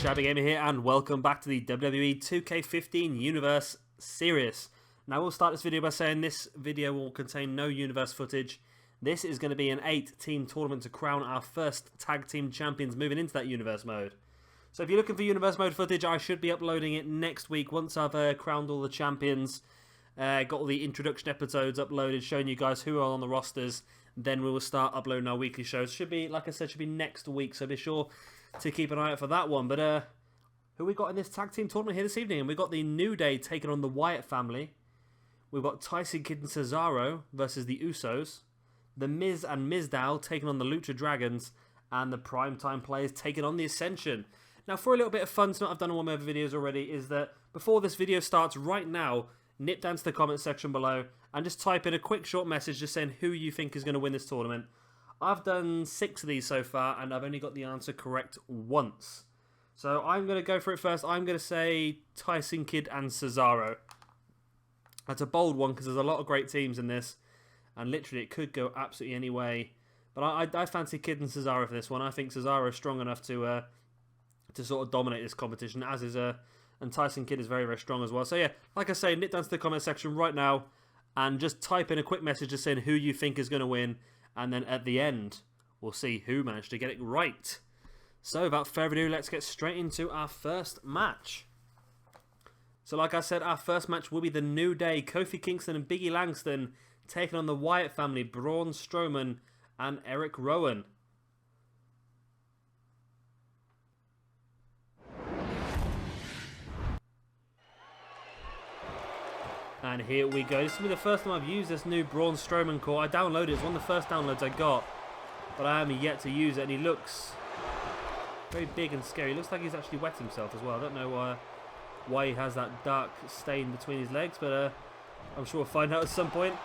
Shabby Gamer here, and welcome back to the WWE 2K16 Universe Series. Now, we'll start this video by saying this video will contain no Universe footage. This is going to be an 8-team tournament to crown our first Tag Team Champions moving into that Universe mode. So if you're looking for Universe mode footage, I should be uploading it next week once I've crowned all the champions, got all the introduction episodes uploaded, showing you guys who are on the rosters. Then we will start uploading our weekly shows. Should be, like I said, should be next week, so be sure to keep an eye out for that one. But who we got in this tag team tournament here this evening? And we got the New Day taking on the Wyatt family. We've got Tyson, Kid and Cesaro versus the Usos. The Miz and Mizdow taking on the Lucha Dragons. And the Primetime Players taking on the Ascension. Now, for a little bit of fun, I've done one of my other videos already, is that before this video starts right now, nip down to the comment section below and just type in a quick short message just saying who you think is going to win this tournament. I've done 6 of these so far, and I've only got the answer correct once. So I'm going to go for it first. I'm going to say Tyson, Kid and Cesaro. That's a bold one because there's a lot of great teams in this, and literally it could go absolutely any way. But I fancy Kid and Cesaro for this one. I think Cesaro is strong enough to sort of dominate this competition, as is and Tyson Kidd is very, very strong as well. So yeah, like I say, nip down to the comment section right now and just type in a quick message just saying who you think is going to win. And then at the end, we'll see who managed to get it right. So without further ado, let's get straight into our first match. So like I said, our first match will be the New Day, Kofi Kingson and Big E Langston, taking on the Wyatt family, Braun, Strowman and Erick Rowan. And here we go. This will be the first time I've used this new Braun Strowman core. I downloaded it. It's one of the first downloads I got. But I haven't yet to use it. And he looks very big and scary. He looks like he's actually wet himself as well. I don't know why he has that dark stain between his legs. But I'm sure we'll find out at some point.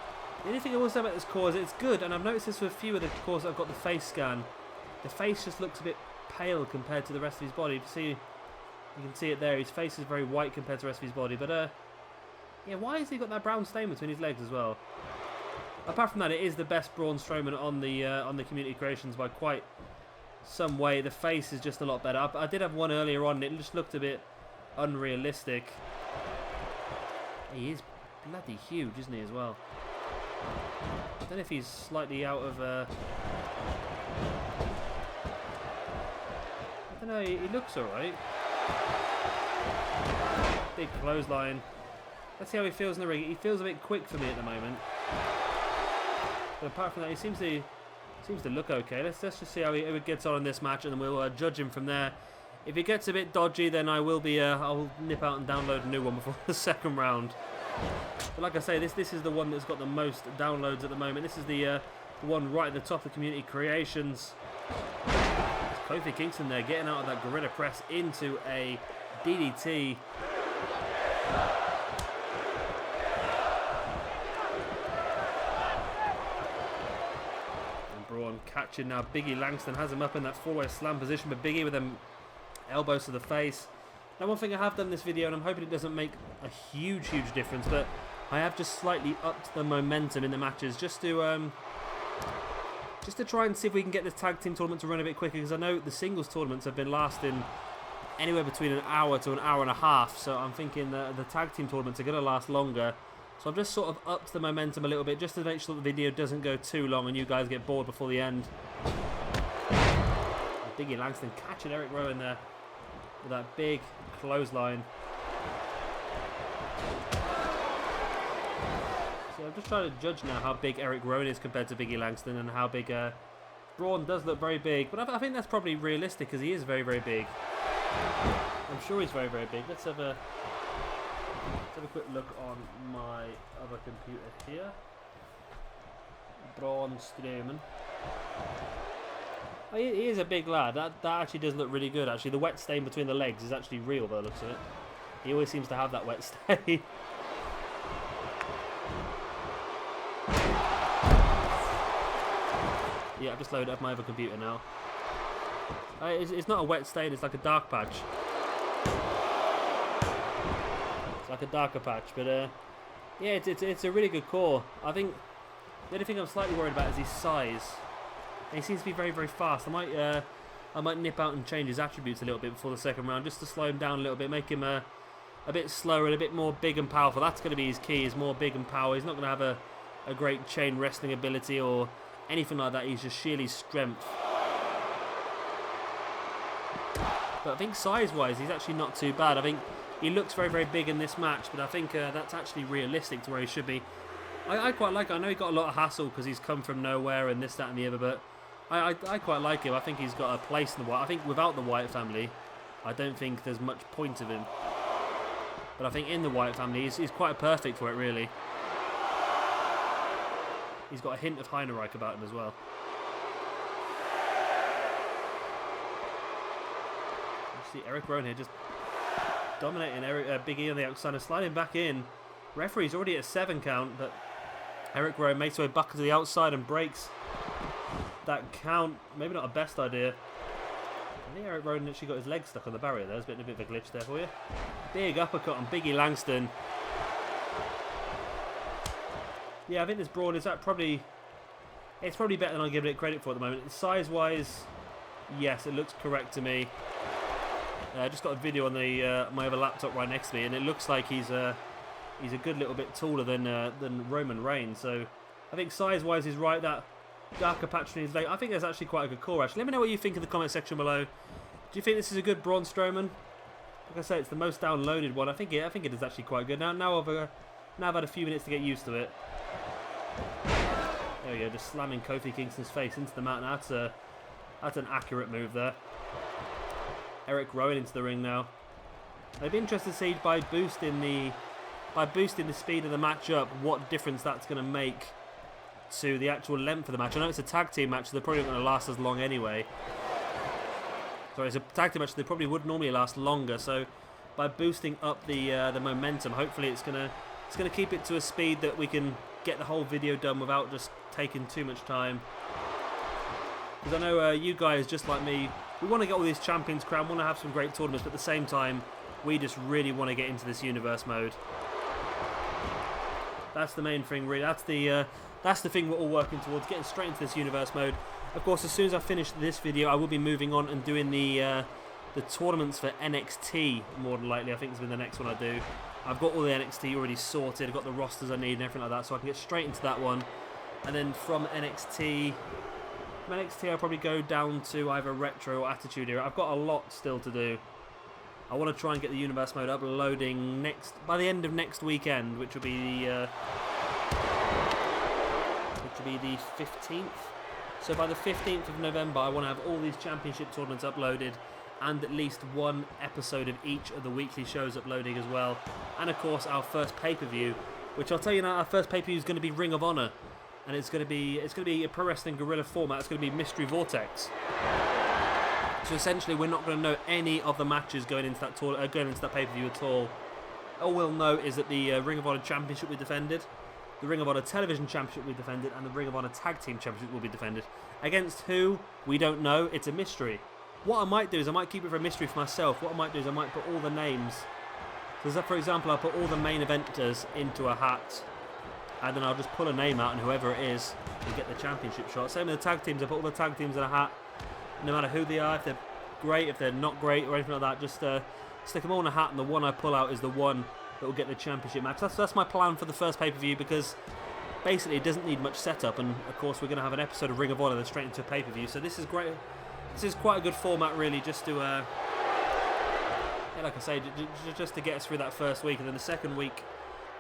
The only thing I will say about this core is it's good. And I've noticed this with a few of the cores I've got the face scan. The face just looks a bit pale compared to the rest of his body. You can see it there. His face is very white compared to the rest of his body. But yeah, why has he got that brown stain between his legs as well? Apart from that, it is the best Braun Strowman on the community creations by quite some way. The face is just a lot better. I did have one earlier on, and it just looked a bit unrealistic. He is bloody huge, isn't he, as well? I don't know if he's slightly out of... I don't know, he looks alright. Big clothesline. Let's see how he feels in the ring. He feels a bit quick for me at the moment. But apart from that, he seems to look okay. Let's just see how he gets on in this match, and then we'll judge him from there. If he gets a bit dodgy, then I will be I'll nip out and download a new one before the second round. But like I say, this is the one that's got the most downloads at the moment. This is the one right at the top of community creations. It's Kofi Kingston there, getting out of that gorilla press into a DDT. Braun catching now. Big E Langston has him up in that four-way slam position, but Big E with them elbows to the face. Now, one thing I have done in this video, and I'm hoping it doesn't make a huge difference, but I have just slightly upped the momentum in the matches just to try and see if we can get this tag team tournament to run a bit quicker, because I know the singles tournaments have been lasting anywhere between an hour to an hour and a half, so I'm thinking the tag team tournaments are going to last longer. So I've just sort of upped the momentum a little bit just to make sure the video doesn't go too long and you guys get bored before the end. Big E Langston catching Erick Rowan there with that big clothesline. So I'm just trying to judge now how big Erick Rowan is compared to Big E Langston, and how big Braun does look very big. But I think that's probably realistic because he is very, very big. I'm sure he's very, very big. Let's have a quick look on my other computer here. Braun Strowman. Oh, he is a big lad. That actually does look really good, actually. The wet stain between the legs is actually real by the looks of it. He always seems to have that wet stain. Yeah, I've just loaded up my other computer now. It's not a wet stain, it's like a dark patch. Like a darker patch, but yeah, it's a really good core. I think the only thing I'm slightly worried about is his size. And he seems to be very, very fast. I might I might nip out and change his attributes a little bit before the second round, just to slow him down a little bit, make him a bit slower and a bit more big and powerful. That's going to be his key, is more big and power. He's not going to have a great chain wrestling ability or anything like that. He's just sheerly strength. But I think size-wise, he's actually not too bad. I think he looks very, very big in this match, but I think that's actually realistic to where he should be. I quite like it. I know he got a lot of hassle because he's come from nowhere and this, that and the other, but I quite like him. I think he's got a place in the Wyatt. I think without the Wyatt family, I don't think there's much point of him. But I think in the Wyatt family, he's quite perfect for it, really. He's got a hint of Heinerreich about him as well. You see Erick Rowan here just dominating Big E on the outside and sliding back in. Referee's already at a 7 count, but Erick Rowan makes his way back to the outside and breaks that count. Maybe not a best idea. I think Erick Rowan actually got his leg stuck on the barrier there. There's a bit of a glitch there for you. Big uppercut on Big E Langston. Yeah, I think this Braun is probably better than I'm giving it credit for at the moment. Size-wise, yes, it looks correct to me. I just got a video on the my other laptop right next to me, and it looks like he's a good little bit taller than Roman Reigns. So I think size-wise he's right. That darker patch in his leg, I think that's actually quite a good call. Actually, let me know what you think in the comment section below. Do you think this is a good Braun Strowman? Like I say, it's the most downloaded one. I think it is actually quite good. Now I've had a few minutes to get used to it. There we go, just slamming Kofi Kingston's face into the mat. That's an accurate move there. Erick Rowan into the ring now. I'd be interested to see by boosting the speed of the match up, what difference that's going to make to the actual length of the match. I know it's a tag team match, so they're probably not going to last as long anyway. Sorry, it's a tag team match, so they probably would normally last longer. So by boosting up the momentum, hopefully it's gonna keep it to a speed that we can get the whole video done without just taking too much time. Because I know you guys, just like me, we want to get all these champions crowned, want to have some great tournaments, but at the same time, we just really want to get into this universe mode. That's the main thing, really. That's the thing we're all working towards, getting straight into this universe mode. Of course, as soon as I finish this video, I will be moving on and doing the tournaments for NXT, more than likely. I think this will be the next one I do. I've got all the NXT already sorted. I've got the rosters I need and everything like that, so I can get straight into that one. And then from NXT, I'll probably go down to either Retro or Attitude Era. I've got a lot still to do. I want to try and get the universe mode uploading by the end of next weekend, which will be the 15th. So by the 15th of November, I want to have all these championship tournaments uploaded, and at least one episode of each of the weekly shows uploading as well. And of course, our first pay-per-view, which I'll tell you now, our first pay-per-view is going to be Ring of Honor, and it's going to be a pro wrestling guerrilla format. It's going to be Mystery Vortex. So essentially, we're not going to know any of the matches going into that pay-per-view at all. All we'll know is that the Ring of Honor Championship we defended, the Ring of Honor Television Championship we defended, and the Ring of Honor Tag Team Championship will be defended. Against who? We don't know. It's a mystery. What I might do is I might keep it for a mystery for myself. What I might do is I might put all the names. So, for example, I'll put all the main eventers into a hat, and then I'll just pull a name out, and whoever it is will get the championship shot. Same with the tag teams. I put all the tag teams in a hat, no matter who they are, if they're great, if they're not great, or anything like that. Just stick them all in a hat, and the one I pull out is the one that will get the championship match. That's my plan for the first pay-per-view, because basically it doesn't need much setup, and of course we're going to have an episode of Ring of Honor then straight into a pay-per-view. So this is great. This is quite a good format, really, just to, yeah, like I say, just to get us through that first week, and then the second week,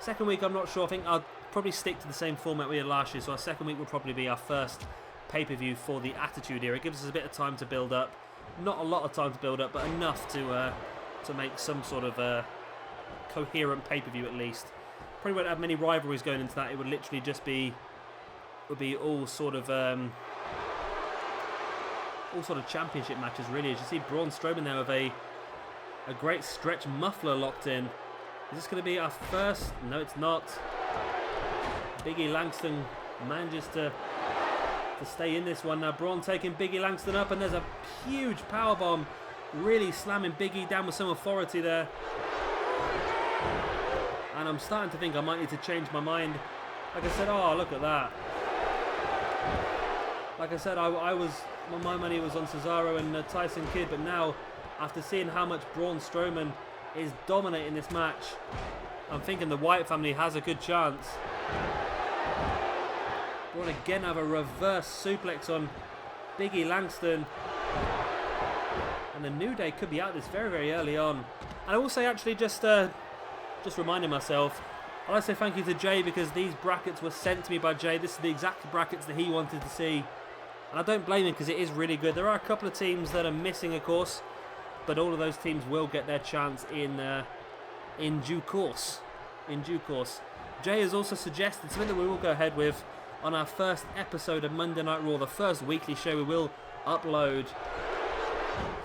I'm not sure. I think I'll probably stick to the same format we had last year. So our second week will probably be our first pay-per-view for the Attitude Era. It gives us a bit of time to build up, not a lot of time to build up, but enough to make some sort of coherent pay-per-view at least. Probably won't have many rivalries going into that. It would literally just be, all sort of championship matches, really. As you see Braun Strowman there with a great stretch muffler locked in. Is this going to be our first? No, it's not. Big E Langston manages to stay in this one. Now Braun taking Big E Langston up, and there's a huge powerbomb, really slamming Big E down with some authority there. And I'm starting to think I might need to change my mind. Like I said, oh, look at that. Like I said, my money was on Cesaro and Tyson Kidd, but now, after seeing how much Braun Strowman is dominating this match, I'm thinking the Wyatt family has a good chance. Braun again have a reverse suplex on Big E Langston. And the New Day could be out this very, very early on. And I will say, actually, just reminding myself, I'd like to say thank you to Jay, because these brackets were sent to me by Jay. This is the exact brackets that he wanted to see. And I don't blame him, because it is really good. There are a couple of teams that are missing, of course, but all of those teams will get their chance in due course. In due course. Jay has also suggested something that we will go ahead with on our first episode of Monday Night Raw, the first weekly show we will upload.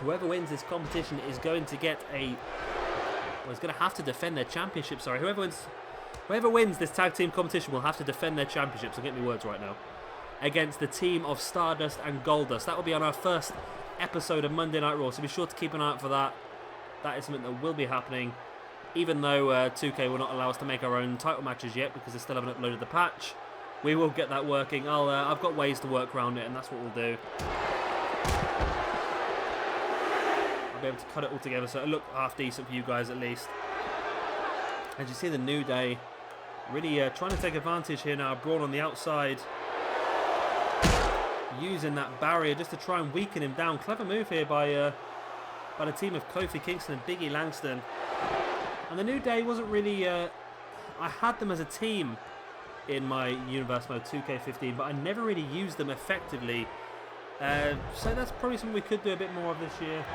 Whoever wins this competition is going to get is going to have to defend their championship. Sorry, whoever wins this tag team competition will have to defend their championships. I'm getting my words right now. Against the team of Stardust and Goldust. That will be on our first episode of Monday Night Raw, so be sure to keep an eye out for that. That is something that will be happening, even though 2K will not allow us to make our own title matches yet, because they still haven't uploaded the patch. We will get that working. I've got ways to work around it, and that's what we'll do. I'll be able to cut it all together so it'll look half decent for you guys at least. As you see, the New Day really trying to take advantage here now. Braun on the outside, using that barrier just to try and weaken him down. Clever move here by the team of Kofi Kingston and Big E Langston. And the New Day wasn't really... I had them as a team in my Universe Mode 2K15, but I never really used them effectively. So that's probably something we could do a bit more of this year.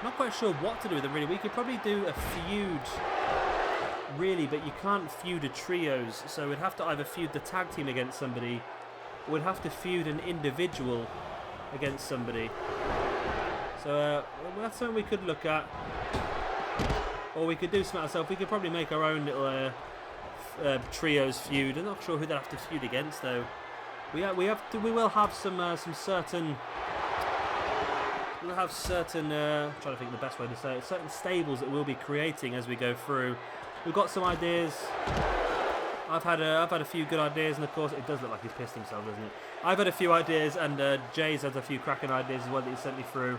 Not quite sure what to do with them really. We could probably do a feud, really, but you can't feud a trios. So we'd have to either feud the tag team against somebody, or we'd have to feud an individual against somebody. So that's something we could look at. Or we could do something ourselves. We could probably make our own little trios feud. I'm not sure who they'll have to feud against though. We will have some certain. We'll have certain. I'm trying to think of the best way to say it. Certain stables that we'll be creating as we go through. We've got some ideas. I've had a few good ideas, and of course it does look like he's pissed himself, doesn't it? I've had a few ideas, and Jay's had a few cracking ideas as well that he sent me through,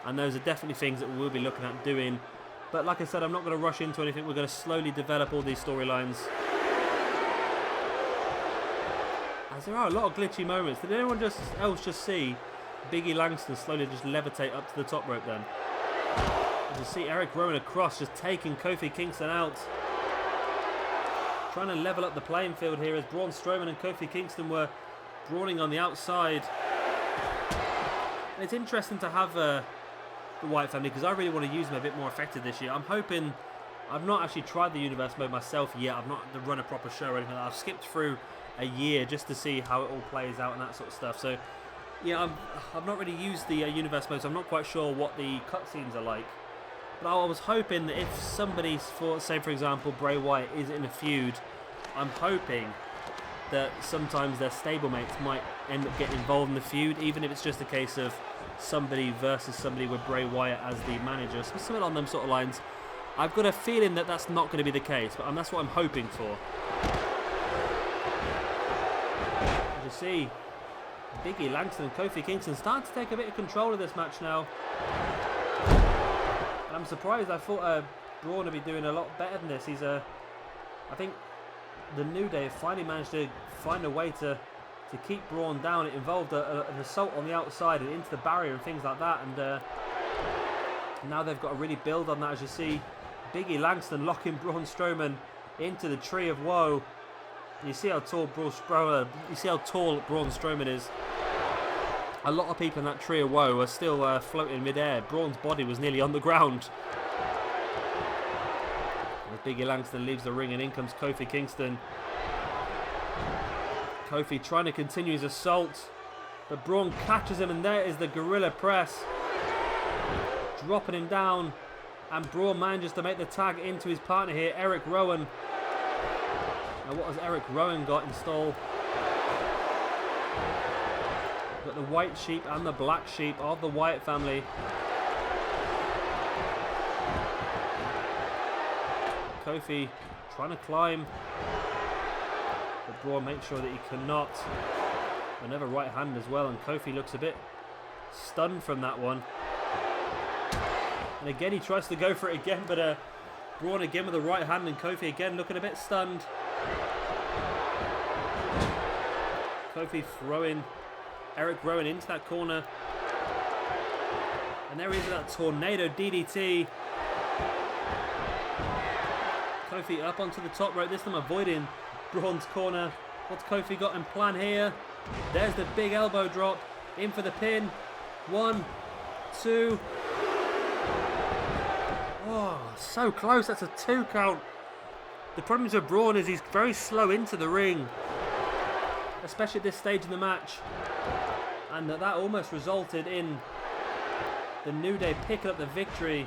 and those are definitely things that we'll be looking at doing. But like I said, I'm not going to rush into anything. We're going to slowly develop all these storylines. As there are a lot of glitchy moments. Did anyone else just see Big E Langston slowly just levitate up to the top rope then? As you see Erick Rowan across, just taking Kofi Kingston out. Trying to level up the playing field here as Braun Strowman and Kofi Kingston were brawling on the outside. And it's interesting to have the Wyatt family, because I really want to use them a bit more effective this year. I'm hoping... I've not actually tried the Universe Mode myself yet. I've not run a proper show or anything like that. I've skipped through a year just to see how it all plays out and that sort of stuff. So, yeah, I've not really used the Universe Mode, so I'm not quite sure what the cutscenes are like. But I was hoping that if somebody, say for example, Bray Wyatt is in a feud, I'm hoping that sometimes their stablemates might end up getting involved in the feud, even if it's just a case of somebody versus somebody with Bray Wyatt as the manager. So something on them sort of lines. I've got a feeling that that's not going to be the case, but that's what I'm hoping for. As you see, Big E Langston and Kofi Kingston starting to take a bit of control of this match now. And I'm surprised. I thought Braun would be doing a lot better than this. I think the New Day have finally managed to find a way to keep Braun down. It involved an assault on the outside and into the barrier and things like that. And now they've got to really build on that. As you see, Big E Langston locking Braun Strowman into the Tree of Woe. You see how tall Braun Strowman is. A lot of people in that Tree of Woe are still floating in midair. Braun's body was nearly on the ground. As Big E Langston leaves the ring, and in comes Kofi Kingston. Kofi trying to continue his assault, but Braun catches him, and there is the Gorilla Press. Dropping him down, and Braun manages to make the tag into his partner here, Erick Rowan. Now what has Erick Rowan got installed? Got the white sheep and the black sheep of the Wyatt family. Kofi trying to climb, but Braun makes sure that he cannot. Another right hand as well, and Kofi looks a bit stunned from that one. And again, he tries to go for it again, but Braun again with the right hand, and Kofi again looking a bit stunned. Kofi throwing Erick Rowan into that corner. And there he is with that tornado DDT. Kofi up onto the top rope, this time avoiding Braun's corner. What's Kofi got in plan here? There's the big elbow drop. In for the pin. 1, 2. Oh, so close. That's a 2 count. The problem with Braun is he's very slow into the ring, especially at this stage in the match. And that almost resulted in the New Day picking up the victory.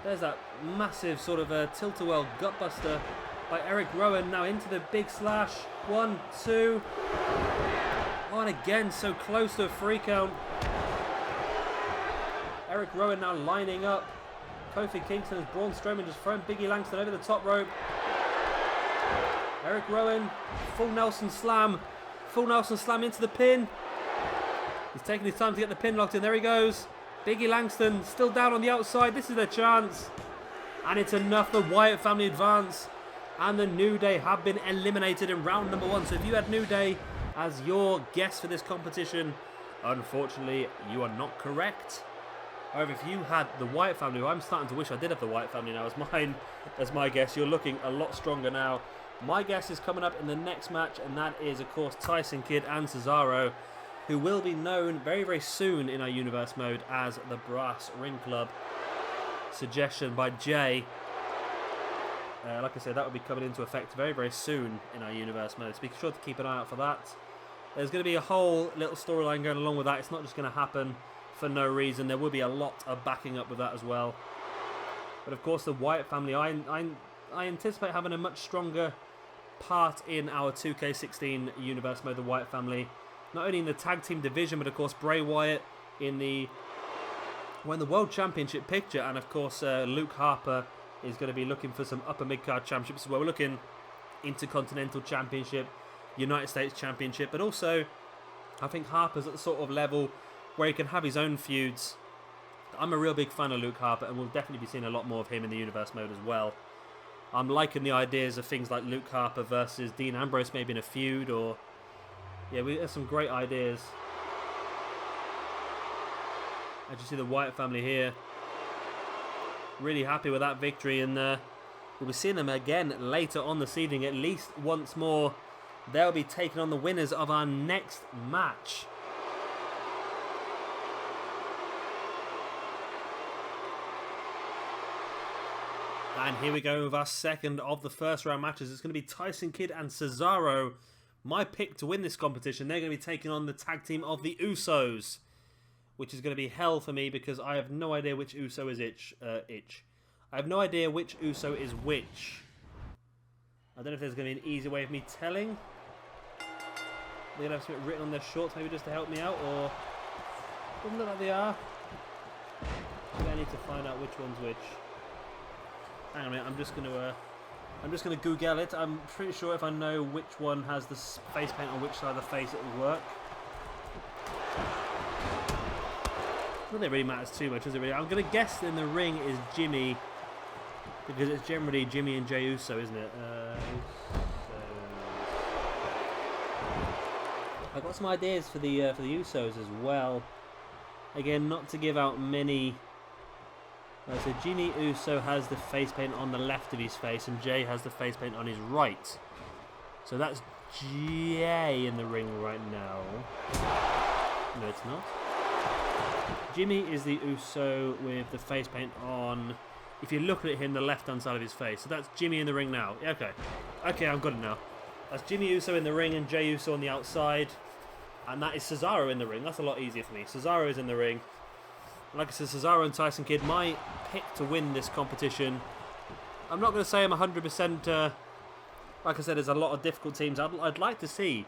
There's that massive sort of tilt-a-whirl gutbuster by Erick Rowan. Now into the big slash. 1, 2. Oh, and again, so close to a 3 count. Erick Rowan now lining up. Kofi Kingston as Braun Strowman just throwing Big E Langston over the top rope. Erick Rowan, full Nelson slam. Full Nelson slam into the pin. He's taking his time to get the pin locked in. There he goes. Big E Langston still down on the outside. This is their chance. And it's enough. The Wyatt family advance. And the New Day have been eliminated in round number 1. So if you had New Day as your guess for this competition, unfortunately, you are not correct. However, if you had the Wyatt family, who I'm starting to wish I did have the Wyatt family now as my guess, you're looking a lot stronger now. My guess is coming up in the next match, and that is, of course, Tyson Kidd and Cesaro, who will be known very, very soon in our universe mode as the Brass Ring Club. Suggestion by Jay. Like I said, that will be coming into effect very, very soon in our universe mode, so be sure to keep an eye out for that. There's going to be a whole little storyline going along with that. It's not just going to happen for no reason. There will be a lot of backing up with that as well. But of course, the Wyatt family, I anticipate having a much stronger part in our 2K16 universe mode, the Wyatt family. Not only in the tag team division, but of course Bray Wyatt in the World Championship picture, and of course Luke Harper is going to be looking for some upper mid-card championships as well. We're looking Intercontinental Championship, United States Championship, but also I think Harper's at the sort of level where he can have his own feuds. I'm a real big fan of Luke Harper, and we'll definitely be seeing a lot more of him in the universe mode as well. I'm liking the ideas of things like Luke Harper versus Dean Ambrose maybe in a feud, or yeah, there's some great ideas. As you see, the Wyatt family here, really happy with that victory, and we'll be seeing them again later on this evening, at least once more. They'll be taking on the winners of our next match. And here we go with our second of the first round matches. It's going to be Tyson Kidd and Cesaro. My pick to win this competition. They're going to be taking on the tag team of the Usos, which is going to be hell for me because I have no idea which Uso is I have no idea which Uso is which. I don't know if there's going to be an easy way of me telling. They're going to have something written on their shorts maybe just to help me out, or doesn't look like they are. I need to find out which one's which. Hang on a minute, I'm just going to Google it. I'm pretty sure if I know which one has the face paint on which side of the face, it will work. I don't think it really matters too much, does it really? I'm going to guess in the ring is Jimmy, because it's generally Jimmy and Jey Uso, isn't it? I've got some ideas for the Usos as well. Again, not to give out many. So Jimmy Uso has the face paint on the left of his face, and Jey has the face paint on his right. So that's Jey in the ring right now. No, it's not. Jimmy is the Uso with the face paint on, if you look at him, the left-hand side of his face. So that's Jimmy in the ring now. Okay. Okay, I've got it now. That's Jimmy Uso in the ring and Jey Uso on the outside. And that is Cesaro in the ring. That's a lot easier for me. Cesaro is in the ring. Like I said, Cesaro and Tyson Kidd, my pick to win this competition. I'm not going to say I'm 100%. Like I said, there's a lot of difficult teams. I'd like to see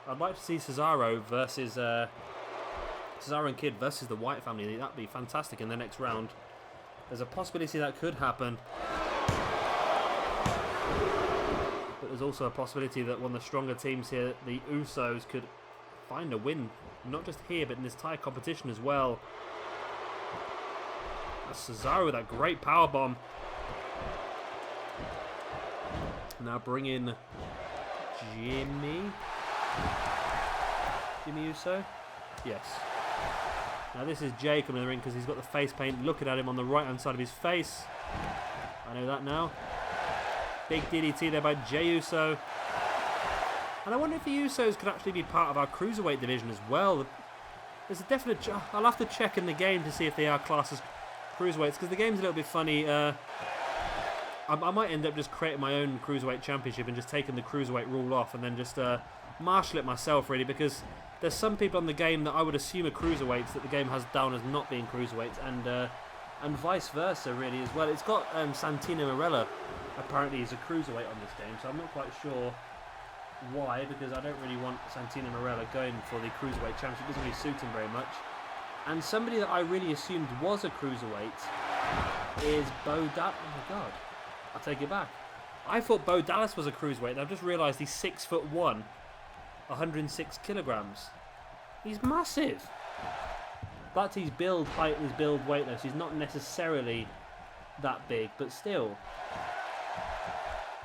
Cesaro versus Cesaro and Kidd versus the Wyatt family. That'd be fantastic in the next round. There's a possibility that could happen, but there's also a possibility that one of the stronger teams here, the Usos, could find a win, not just here, but in this entire competition as well. That's Cesaro with that great powerbomb. Now bring in Jimmy Uso? Yes. Now this is Jey coming in the ring because he's got the face paint looking at him on the right hand side of his face. I know that now. Big DDT there by Jey Uso. And I wonder if the Usos could actually be part of our Cruiserweight division as well. There's a definite... I'll have to check in the game to see if they are classed as Cruiserweights, because the game's a little bit funny. I might end up just creating my own Cruiserweight Championship and just taking the Cruiserweight rule off and then just marshal it myself, really, because there's some people on the game that I would assume are Cruiserweights that the game has down as not being Cruiserweights, and vice versa, really, as well. It's got Santino Marella, apparently, is a Cruiserweight on this game, so I'm not quite sure why, because I don't really want Santino Marella going for the Cruiserweight Championship. It doesn't really suit him very much. And somebody that I really assumed was a Cruiserweight is Bo Dallas. Oh my god, I'll take it back. I thought Bo Dallas was a Cruiserweight, and I've just realised he's 6'1", 106 kilograms. He's massive. That's his build height and his build weight though, so he's not necessarily that big, but still.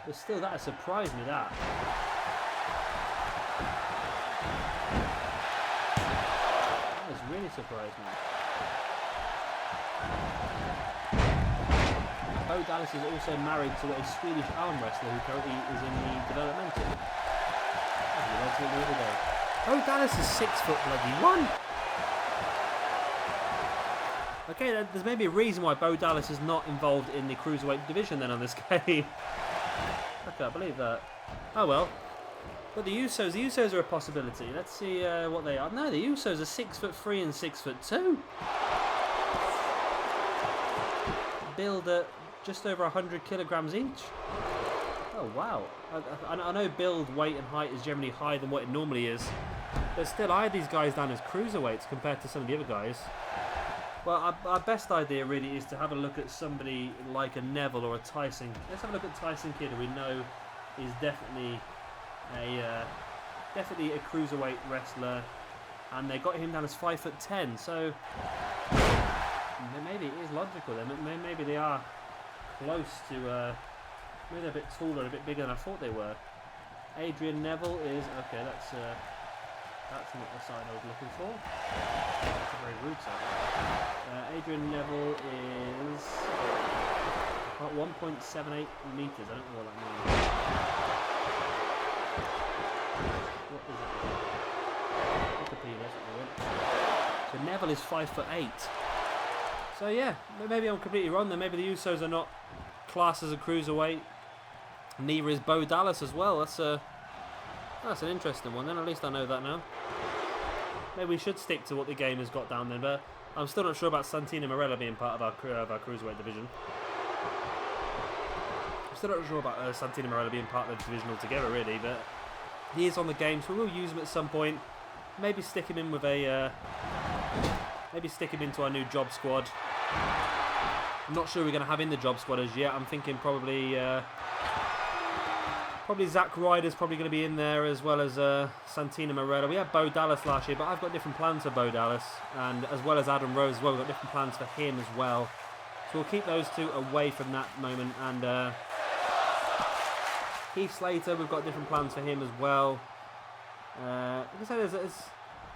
That has surprised me, that. That has really surprised me. Bo Dallas is also married to a Swedish arm wrestler who currently is in the developmental. Bo Dallas is 6'1". Okay, there's maybe a reason why Bo Dallas is not involved in the Cruiserweight division then on this game. I can't believe that. Oh well. But the Usos are a possibility. Let's see what they are. No, the Usos are 6'3" and 6'2". Build at just over 100 kilograms each. Oh wow. I know build, weight and height is generally higher than what it normally is. But still, I had these guys down as Cruiserweights compared to some of the other guys. Well, our best idea really is to have a look at somebody like a Neville or a Tyson. Let's have a look at Tyson Kidd, who we know is definitely a Cruiserweight wrestler, and they got him down as 5'10". So maybe it is logical then. Maybe they are close to. Maybe they're a bit taller, a bit bigger than I thought they were. Adrian Neville is okay. That's not the sign I was looking for. That's a very rude sign. Adrian Neville is about 1.78 meters. I don't know what that means. What is it? Wikipedia, that's what we want. So Neville is 5'8". So yeah, maybe I'm completely wrong there. Maybe the Usos are not classed as a Cruiserweight. Neither is Bo Dallas as well. That's an interesting one then. At least I know that now. Maybe we should stick to what the game has got down there, but I'm still not sure about Santino Marella being part of our Cruiserweight division. I'm still not sure about Santino Marella being part of the division altogether, really, but he is on the game, so we will use him at some point. Maybe stick him in with a... maybe stick him into our new job squad. I'm not sure we're going to have in the job squad as yet. I'm thinking probably... Probably Zack Ryder's probably going to be in there, as well as Santino Marella. We had Bo Dallas last year, but I've got different plans for Bo Dallas, and as well as Adam Rose as well. We've got different plans for him as well. So we'll keep those two away from that moment. And Heath Slater, we've got different plans for him as well. Like I said,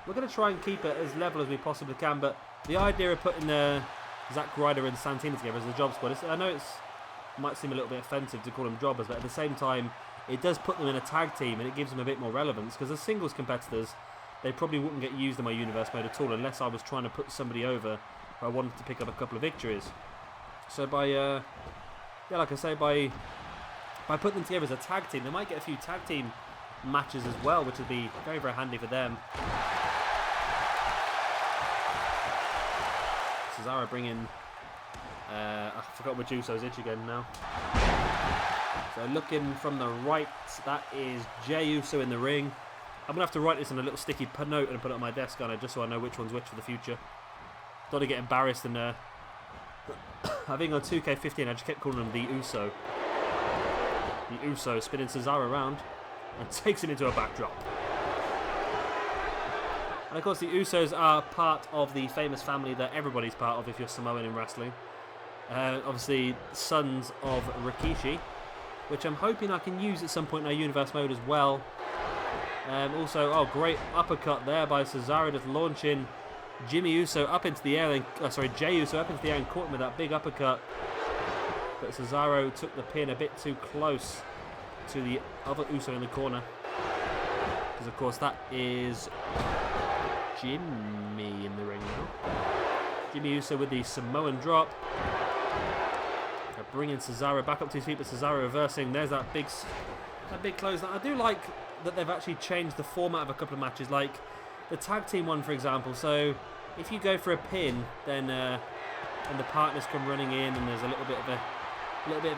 we're going to try and keep it as level as we possibly can, but the idea of putting Zack Ryder and Santino together as a job squad, I know it might seem a little bit offensive to call them jobbers, but at the same time, it does put them in a tag team and it gives them a bit more relevance, because as singles competitors, they probably wouldn't get used in my universe mode at all unless I was trying to put somebody over who I wanted to pick up a couple of victories. So by, like I say, by putting them together as a tag team, they might get a few tag team matches as well, which would be very, very handy for them. Cesaro bringing... I forgot which Uso's itch again now. So looking from the right, that is Jey Uso in the ring. I'm going to have to write this on a little sticky note and put it on my desk, just so I know which one's which for the future. Don't want to get embarrassed, and I think on 2K15 I just kept calling him the Uso. The Uso spinning Cesaro around and takes him into a backdrop. And of course the Usos are part of the famous family that everybody's part of if you're Samoan in wrestling. Obviously sons of Rikishi, which I'm hoping I can use at some point in our universe mode as well. Also, oh, great uppercut there by Cesaro, just launching Jimmy Uso up into the air, Jey Uso up into the air and caught him with that big uppercut. But Cesaro took the pin a bit too close to the other Uso in the corner. Because of course that is Jimmy in the ring now. Jimmy Uso with the Samoan drop. They're bringing Cesaro back up to his feet, but Cesaro reversing. There's that big close. I do like that they've actually changed the format of a couple of matches, like the tag team one, for example. So if you go for a pin, then and the partners come running in, and there's a little bit of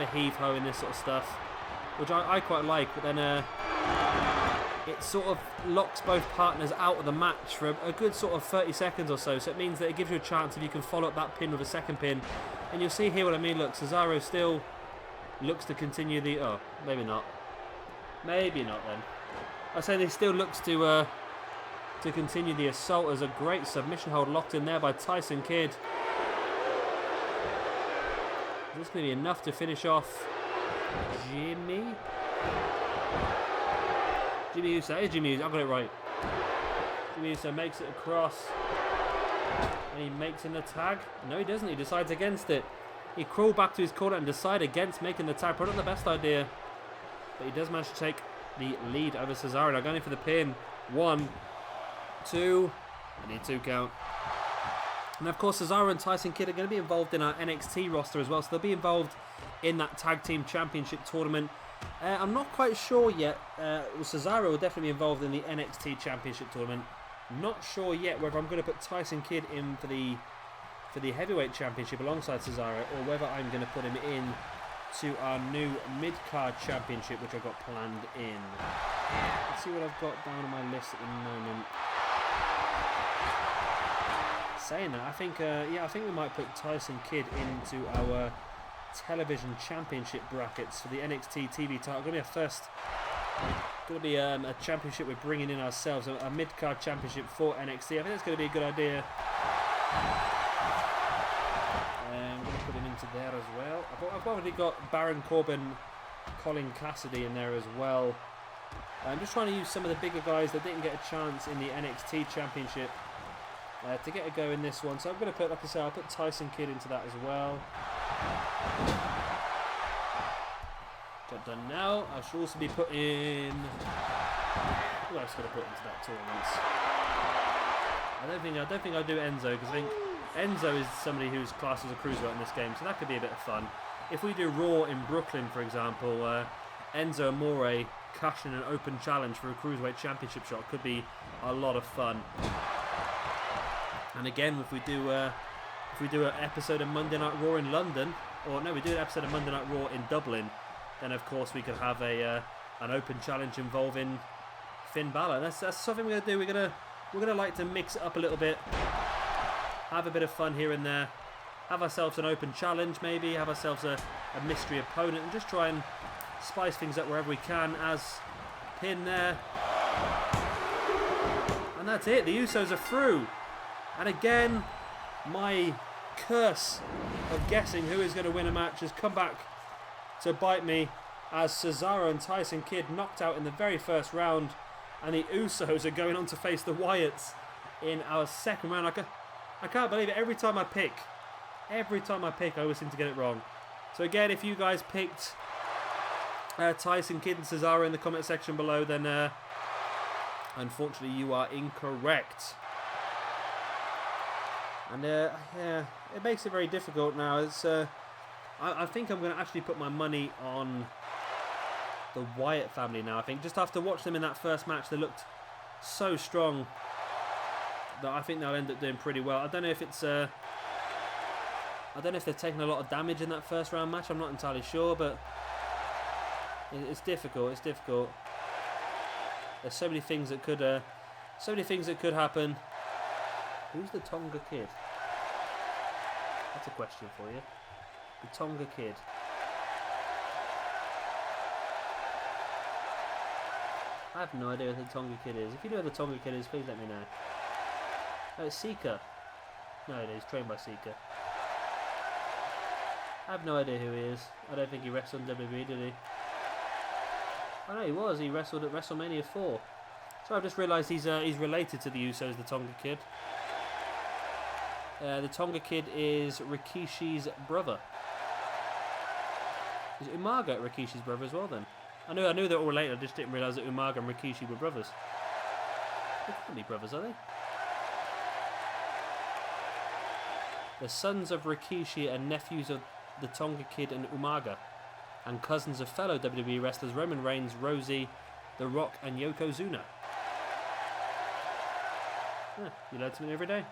a heave-ho in this sort of stuff, which I quite like. But then it sort of locks both partners out of the match for a good sort of 30 seconds or so. So it means that it gives you a chance if you can follow up that pin with a second pin. And you'll see here what I mean. Look, Cesaro still looks to continue the... Oh, maybe not. Maybe not then. I say he still looks to continue the assault. As a great submission hold locked in there by Tyson Kidd. Is this going to be enough to finish off Jimmy Uso? Hey, Jimmy Uso, I got it right. Jimmy Uso makes it across. And he makes in the tag. No, he doesn't. He decides against it. He crawled back to his corner and decided against making the tag. Probably not the best idea. But he does manage to take the lead over Cesaro. Now going in for the pin. 1, 2. I need 2 count. And of course Cesaro and Tyson Kidd are going to be involved in our NXT roster as well. So they'll be involved in that Tag Team Championship tournament. I'm not quite sure yet. Cesaro will definitely be involved in the NXT Championship tournament. Not sure yet whether I'm going to put Tyson Kidd in for the Heavyweight Championship alongside Cesaro, or whether I'm going to put him in to our new mid-card championship, which I've got planned in. Let's see what I've got down on my list at the moment. Saying that, I think we might put Tyson Kidd into our television championship brackets for the NXT TV title. Going to be a championship we're bringing in ourselves, a mid-card championship for NXT. I think that's going to be a good idea. I'm going to put him into there as well. I've already got Baron Corbin, Colin Cassidy in there as well. I'm just trying to use some of the bigger guys that didn't get a chance in the NXT championship to get a go in this one. So I'm going to put, like I say, I'll put Tyson Kidd into that as well. Got done now. I should also be putting... Who else could I put into that tournament? I don't think I'll do Enzo, because I think Enzo is somebody who's classed as a cruiserweight in this game, so that could be a bit of fun. If we do Raw in Brooklyn, for example, Enzo Amore cashing an open challenge for a cruiserweight championship shot could be a lot of fun. And again, if we do an episode of Monday Night Raw in London, or no, we do an episode of Monday Night Raw in Dublin, then of course we could have an open challenge involving Finn Balor. That's something we're going to do. We're gonna like to mix it up a little bit, have a bit of fun here and there, have ourselves an open challenge, maybe have ourselves a mystery opponent, and just try and spice things up wherever we can. As pin there, and that's it. The Usos are through. And again, my curse of guessing who is going to win a match has come back to bite me, as Cesaro and Tyson Kidd knocked out in the very first round, and the Usos are going on to face the Wyatts in our second round. I can't believe it. Every time I pick, I always seem to get it wrong. So again, if you guys picked Tyson Kidd and Cesaro in the comment section below, then unfortunately you are incorrect. And yeah, it makes it very difficult now. It's I think I'm going to actually put my money on the Wyatt family now. I think just after watching them in that first match, they looked so strong that I think they'll end up doing pretty well. I don't know if it's I don't know if they've taken a lot of damage in that first round match. I'm not entirely sure, but it's difficult. It's difficult. There's so many things that could happen. Who's the Tonga Kid? That's a question for you. The Tonga Kid. I have no idea who the Tonga Kid is. If you know who the Tonga Kid is, please let me know. Oh, it's Seeker. No, it is. Trained by Seeker. I have no idea who he is. I don't think he wrestled in WWE, did he? Oh no, he was. He wrestled at WrestleMania 4. So I've just realised he's related to the Usos, the Tonga Kid. The Tonga Kid is Rikishi's brother. Is Umaga Rikishi's brother as well then? I knew they're all related, I just didn't realise that Umaga and Rikishi were brothers. They can't be brothers, are they? The sons of Rikishi and nephews of the Tonga Kid and Umaga, and cousins of fellow WWE wrestlers Roman Reigns, Rosie, The Rock and Yokozuna. Yeah, you learn something every day.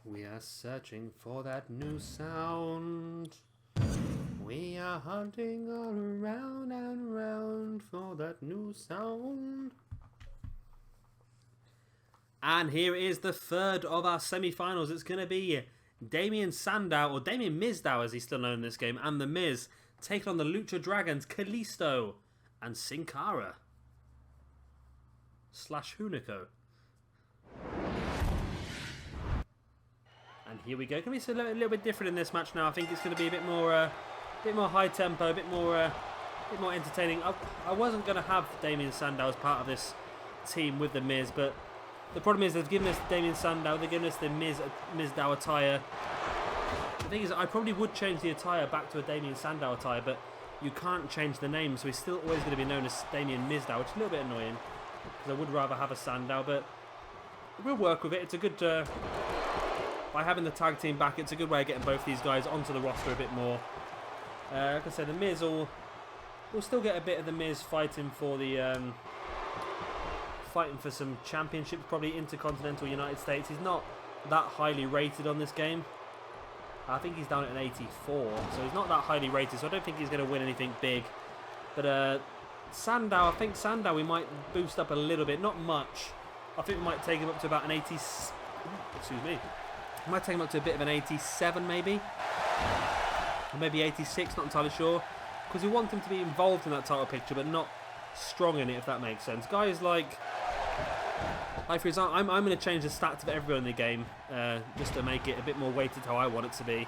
We are searching for that new sound. We are hunting all around and around for that new sound. And here is the third of our semi-finals. It's going to be Damien Sandow, or Damien Mizdow as he's still known in this game, and The Miz taking on the Lucha Dragons, Kalisto and Sin Cara / Hunico. And here we go. Can we see a little bit different in this match now? I think it's going to be a bit more high tempo, a bit more entertaining. I wasn't going to have Damien Sandow as part of this team with the Miz, but the problem is they've given us Damien Sandow, they've given us the Mizdow attire. The thing is, I probably would change the attire back to a Damien Sandow attire, but you can't change the name, so he's still always going to be known as Damien Mizdow, which is a little bit annoying because I would rather have a Sandow, but we'll work with it. It's a good. By having the tag team back, it's a good way of getting both these guys onto the roster a bit more. Like I said, the Miz will still get a bit of the Miz fighting for the fighting for some championships, probably Intercontinental United States. He's not that highly rated on this game. I think he's down at an 84, so he's not that highly rated. So I don't think he's going to win anything big. But Sandow, I think Sandow we might boost up a little bit, not much. I think we might take him up to about an 80. Excuse me. I might take him up to a bit of an 87 maybe, or maybe 86, not entirely sure, because we want him to be involved in that title picture but not strong in it, if that makes sense. Guys like for example, I'm going to change the stats of everyone in the game just to make it a bit more weighted how I want it to be.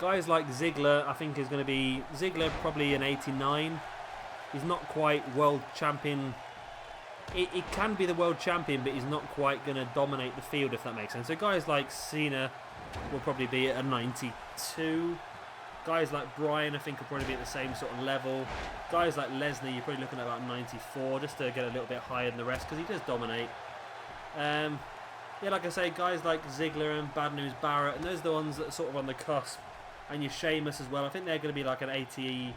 Guys like Ziggler, I think is going to be probably an 89. He's not quite world champion. It can be the world champion, but he's not quite going to dominate the field, if that makes sense. So guys like Cena will probably be at a 92. Guys like Braun, I think, will probably be at the same sort of level. Guys like Lesnar, you're probably looking at about 94, just to get a little bit higher than the rest, because he does dominate. Yeah, like I say, guys like Ziggler and Bad News Barrett, and those are the ones that are sort of on the cusp. And your Sheamus as well. I think they're going to be like an 89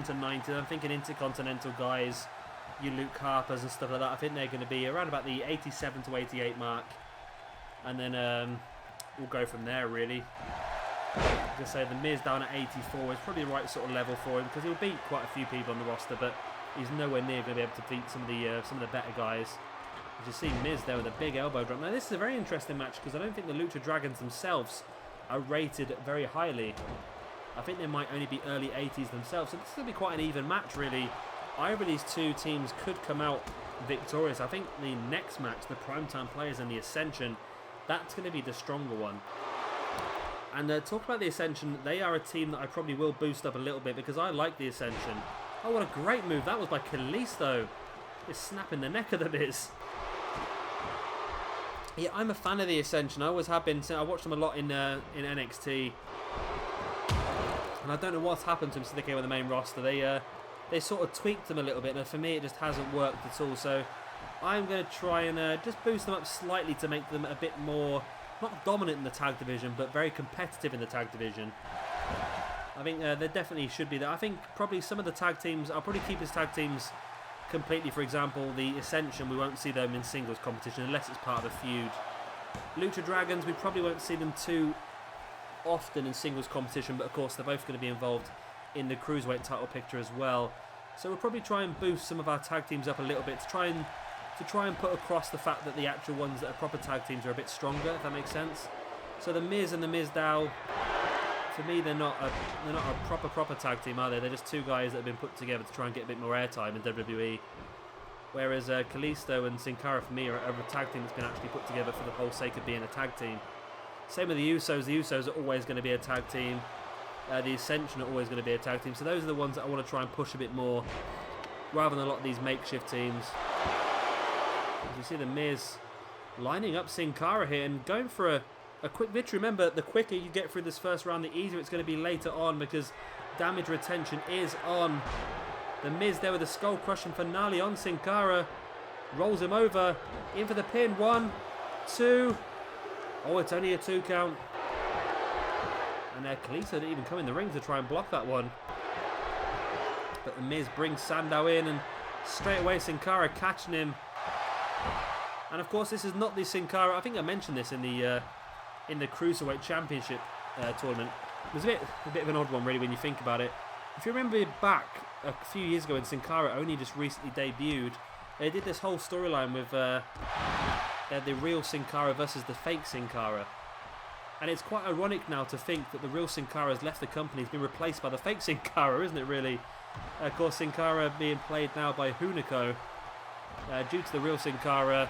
to 90. I'm thinking Intercontinental guys, you Luke Harpers and stuff like that, I think they're going to be around about the 87 to 88 mark, and then we'll go from there really. Like I say, the Miz down at 84 is probably the right sort of level for him, because he'll beat quite a few people on the roster, but he's nowhere near going to be able to beat some of the better guys. You see Miz there with a big elbow drop. Now this is a very interesting match, because I don't think the Lucha Dragons themselves are rated very highly. I think they might only be early 80s themselves, so this is going to be quite an even match really. Either of these two teams could come out victorious. I think the next match, the Primetime Players and the Ascension, that's going to be the stronger one. And talk about the Ascension, they are a team that I probably will boost up a little bit, because I like the Ascension. Oh, what a great move that was by Kalisto. Just snapping the neck of the Miz. Yeah, I'm a fan of the Ascension. I always have been. I watched them a lot in NXT. And I don't know what's happened to them since they came on the main roster. They sort of tweaked them a little bit, and for me it just hasn't worked at all. So I'm going to try and just boost them up slightly to make them a bit more, not dominant in the tag division, but very competitive in the tag division. I think there definitely should be that. I think probably some of the tag teams, I'll probably keep as tag teams completely. For example, the Ascension, we won't see them in singles competition unless it's part of a feud. Lucha Dragons, we probably won't see them too often in singles competition, but of course they're both going to be involved in the Cruiserweight title picture as well. So we'll probably try and boost some of our tag teams up a little bit to try and put across the fact that the actual ones that are proper tag teams are a bit stronger, if that makes sense. So the Miz and the Mizdow, for me, they're not a proper tag team, are they? They're just two guys that have been put together to try and get a bit more airtime in WWE. Whereas Kalisto and Sin Cara, for me, are a tag team that's been actually put together for the whole sake of being a tag team. Same with the Usos. The Usos are always going to be a tag team. The Ascension are always going to be a tag team. So those are the ones that I want to try and push a bit more, rather than a lot of these makeshift teams. As you see the Miz lining up Sin Cara here and going for a quick victory. Remember, the quicker you get through this first round, the easier it's going to be later on, because damage retention is on. The Miz there with a skull crushing finale on Sin Cara. Rolls him over. In for the pin. 1, 2. Oh, it's only a 2 count. And Kalisto didn't even come in the ring to try and block that one. But the Miz brings Sandow in, and straight away Sin Cara catching him. And of course, this is not the Sin Cara. I think I mentioned this in the Cruiserweight Championship tournament. It was a bit of an odd one, really, when you think about it. If you remember back a few years ago when Sin Cara only just recently debuted, they did this whole storyline with the real Sin Cara versus the fake Sin Cara. And it's quite ironic now to think that the real Sin Cara has left the company, has been replaced by the fake Sin Cara, isn't it, really? Of course, Sin Cara being played now by Hunico. Due to the real Sin Cara,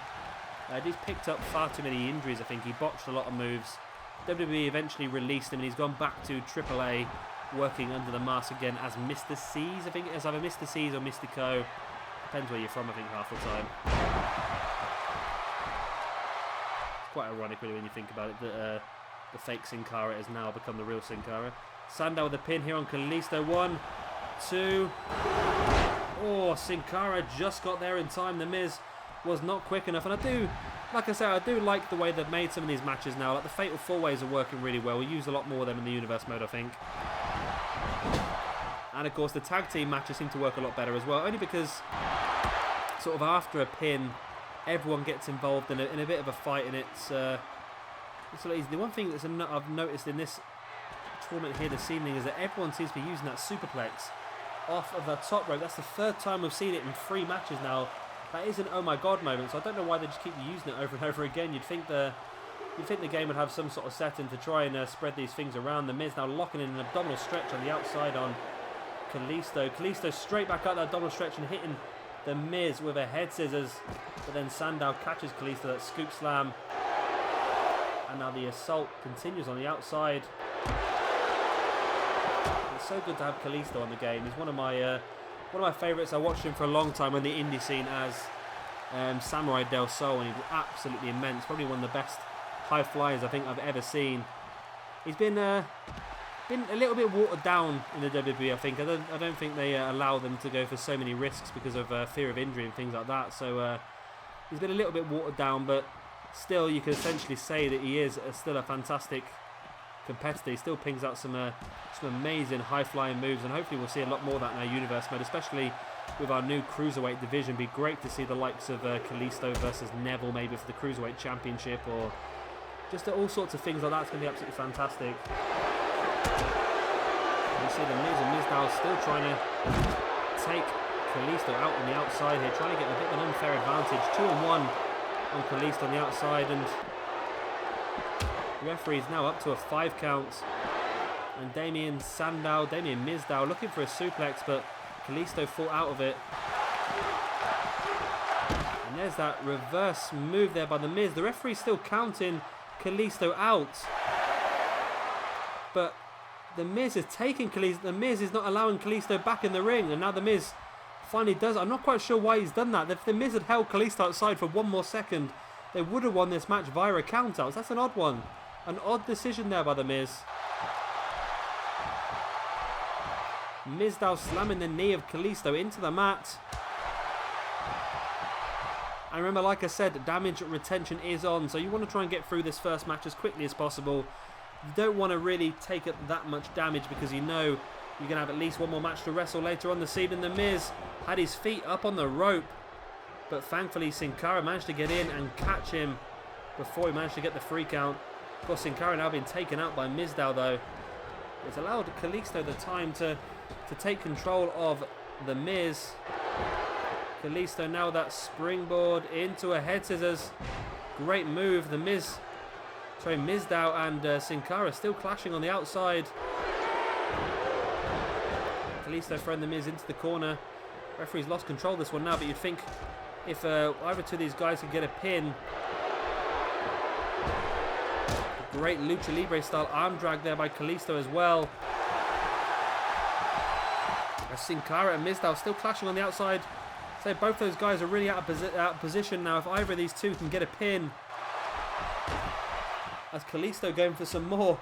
he's picked up far too many injuries, I think. He botched a lot of moves. WWE eventually released him, and he's gone back to AAA, working under the mask again as Mr. C's. I think it's either Mr. C's or Mystico. Depends where you're from, I think, half the time. It's quite ironic, really, when you think about it, that the fake Sin Cara has now become the real Sin Cara. Sandow with a pin here on Kalisto. 1, 2. Oh, Sin Cara just got there in time. The Miz was not quick enough. And I do like the way they've made some of these matches now. Like the Fatal 4-Ways are working really well. We use a lot more of them in the Universe mode, I think. And of course, the tag team matches seem to work a lot better as well. Only because, sort of after a pin, everyone gets involved in a bit of a fight, and it's a lot easy. The one thing that's I've noticed in this tournament here this evening is that everyone seems to be using that superplex off of the top rope. That's the 3rd time we've seen it in 3 matches now. That is an oh my god moment, so I don't know why they just keep using it over and over again. You'd think the game would have some sort of setting to try and spread these things around. The Miz now locking in an abdominal stretch on the outside on Kalisto. Kalisto straight back up that abdominal stretch and hitting the Miz with a head scissors. But then Sandow catches Kalisto, that scoop slam. And now the assault continues on the outside. It's so good to have Kalisto on the game. He's one of my favourites. I watched him for a long time on the indie scene as Samurai Del Sol, and he was absolutely immense. Probably one of the best high flyers I think I've ever seen. He's been a little bit watered down in the WWE, I think. I don't think they allow them to go for so many risks because of fear of injury and things like that. So he's been a little bit watered down, but still, you can essentially say that he is still a fantastic competitor. He still pings out some amazing high-flying moves, and hopefully we'll see a lot more of that in our Universe mode, especially with our new Cruiserweight division. Be great to see the likes of Kalisto versus Neville, maybe for the Cruiserweight Championship, or just all sorts of things like that. It's going to be absolutely fantastic. You see the Miz and Mizdow still trying to take Kalisto out on the outside here, trying to get a bit of an unfair advantage. 2-on-1 on Kalisto on the outside, and the referee is now up to a 5 count. And Damien Mizdow looking for a suplex, but Kalisto fought out of it. And there's that reverse move there by the Miz. The referee's still counting Kalisto out, but the Miz is taking Kalisto. The Miz is not allowing Kalisto back in the ring, and now the Miz finally does. I'm not quite sure why he's done that. If the Miz had held Kalisto outside for 1 more second, they would have won this match via a count-out. That's an odd one. An odd decision there by the Miz. Mizdow slamming the knee of Kalisto into the mat. And remember, like I said, damage retention is on, so you want to try and get through this first match as quickly as possible. You don't want to really take up that much damage, because you know you're going to have at least 1 more match to wrestle later on this evening. The Miz had his feet up on the rope, but thankfully Sin Cara managed to get in and catch him before he managed to get the 3 count. Of course, Sin Cara now being taken out by Mizdow though. It's allowed Kalisto the time to take control of the Miz. Kalisto now that springboard into a head scissors. Great move. The Mizdow and Sin Cara still clashing on the outside. Kalisto throwing the Miz into the corner. Referee's lost control of this one now, but you'd think if either two of these guys could get a pin. Great Lucha Libre style arm drag there by Kalisto as well. As Sin Cara and Mizdow still clashing on the outside. So both those guys are really out of position now. If either of these two can get a pin. As Kalisto going for some more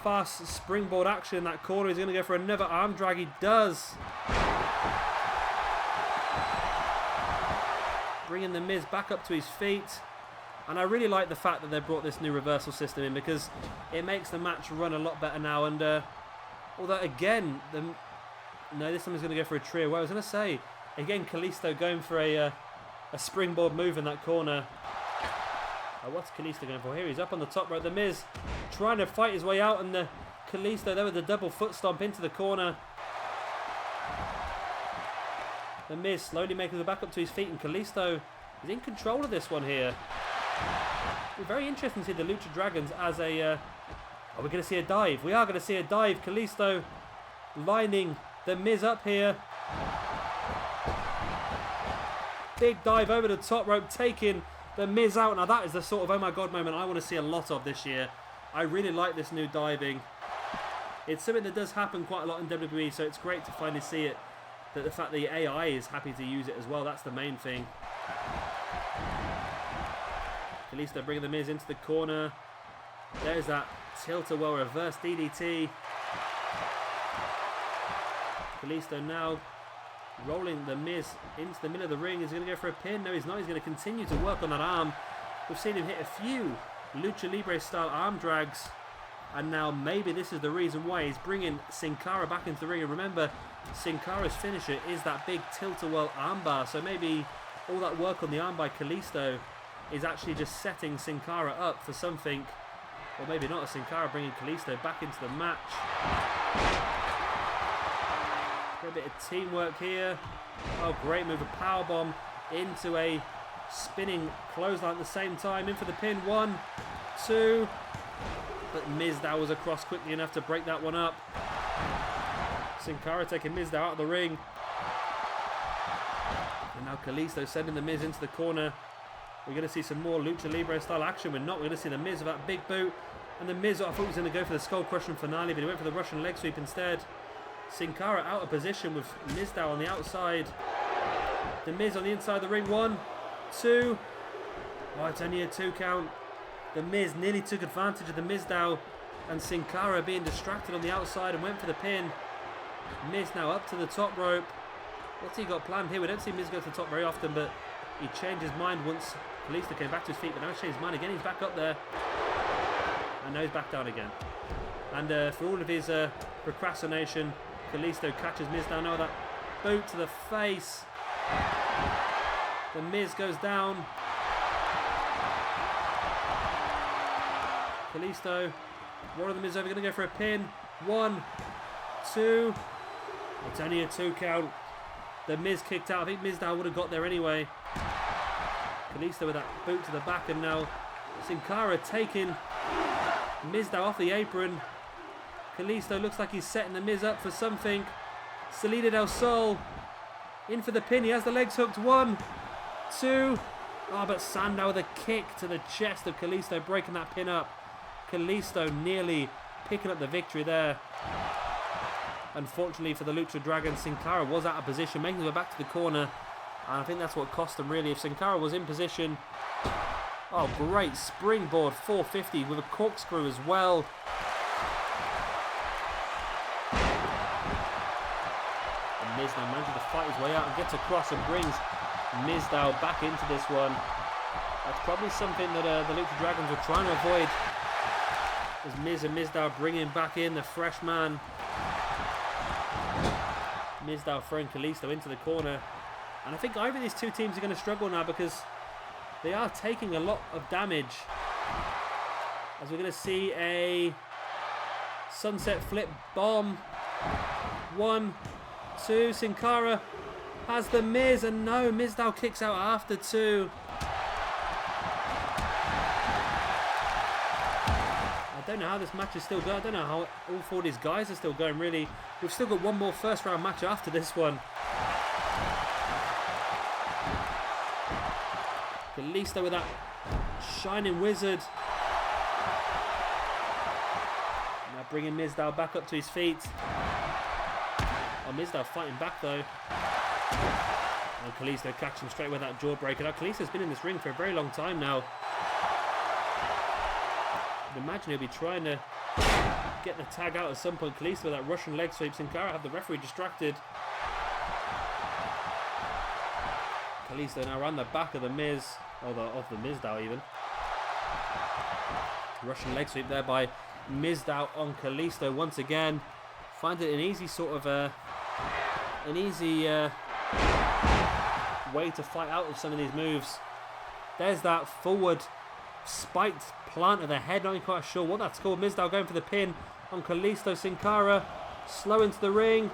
fast springboard action in that corner. He's going to go for another arm drag. He does. Bringing the Miz back up to his feet. And I really like the fact that they brought this new reversal system in, because it makes the match run a lot better now. And although again, no, this time he's going to go for a trio. Well, I was going to say, again, Kalisto going for a springboard move in that corner. What's Kalisto going for here? He's up on the top rope. The Miz trying to fight his way out, and Kalisto there with the double foot stomp into the corner. The Miz slowly making the back up to his feet, and Kalisto is in control of this one here. It's very interesting to see the Lucha Dragons as a... are we going to see a dive? We are going to see a dive. Kalisto lining the Miz up here. Big dive over the top rope, taking the Miz out. Now that is the sort of oh my god moment I want to see a lot of this year. I really like this new diving. It's something that does happen quite a lot in WWE, so it's great to finally see it. That the fact that the AI is happy to use it as well, that's the main thing. Kalisto bringing the Miz into the corner. There's that tilt-a-whirl reverse DDT. Kalisto now rolling the Miz into the middle of the ring. He's going to go for a pin. No, he's not. He's going to continue to work on that arm. We've seen him hit a few Lucha Libre style arm drags. And now maybe this is the reason why he's bringing Sin Cara back into the ring. And remember, Sin Cara's finisher is that big tilt-a-whirl armbar. So maybe all that work on the arm by Kalisto is actually just setting Sin Cara up for something. Or maybe not. Sin Cara bringing Kalisto back into the match. A bit of teamwork here. Oh, great move. A powerbomb into a spinning clothesline at the same time. In for the pin. 1, 2. But Mizdow was across quickly enough to break that one up. Sin Cara taking Mizdow out of the ring. And now Kalisto sending the Miz into the corner. We're going to see some more Lucha Libre style action. We're not. We're going to see the Miz with that big boot. And the Miz, I thought was going to go for the skull crushing finale, but he went for the Russian leg sweep instead. Sin Cara out of position with Mizdow on the outside. The Miz on the inside of the ring. 1, 2. Oh, it's only a 2 count. The Miz nearly took advantage of the Mizdow and Sin Cara being distracted on the outside and went for the pin. Miz now up to the top rope. What's he got planned here? We don't see Miz go to the top very often, but he changed his mind once Kalisto came back to his feet, but now he's changed his mind again. He's back up there. And now he's back down again. And for all of his procrastination, Kalisto catches Miz down. Now that boot to the face. The Miz goes down. Kalisto, one of the Miz over, going to go for a pin. 1, 2. It's only a 2 count. The Miz kicked out. I think Mizdow would have got there anyway. Kalisto with that boot to the back, and now Sin Cara taking Mizdow off the apron. Kalisto looks like he's setting the Miz up for something. Salida del Sol in for the pin. He has the legs hooked. 1, 2. Oh, but Sandow with a kick to the chest of Kalisto, breaking that pin up. Kalisto nearly picking up the victory there. Unfortunately for the Lucha Dragons, Sin Cara was out of position, making them back to the corner. And I think that's what cost them really. If Sin Cara was in position... Oh, great springboard 450 with a corkscrew as well. And Miz now manages to fight his way out and gets across and brings Mizdow back into this one. That's probably something that the Lucha Dragons were trying to avoid. As Miz and Mizdow bringing back in the fresh man. Mizdow throwing Kalisto into the corner. And I think either of these two teams are going to struggle now, because They are taking a lot of damage. As we're going to see a sunset flip bomb. 1, 2. Sin Cara has the Miz, and no, Mizdow kicks out after 2. I don't know how this match is still going. I don't know how all 4 of these guys are still going, really. We've still got one more first round match after this one. Kalisto with that shining wizard. Now bringing Mizdow back up to his feet. Oh, Mizdow fighting back though. And Kalisto catching straight with that jawbreaker. Now Kalisto's been in this ring for a very long time now. I'd imagine he'll be trying to get the tag out at some point. Kalisto with that Russian leg sweep. Sin Cara have the referee distracted. Kalisto now around the back of the Miz, or of the Mizdow even. Russian leg sweep there by Mizdow on Kalisto once again. Find it an easy sort of an easy way to fight out of some of these moves. There's that forward spiked plant of the head. Not quite sure what that's called. Mizdow going for the pin on Kalisto. Sin Cara slow into the ring,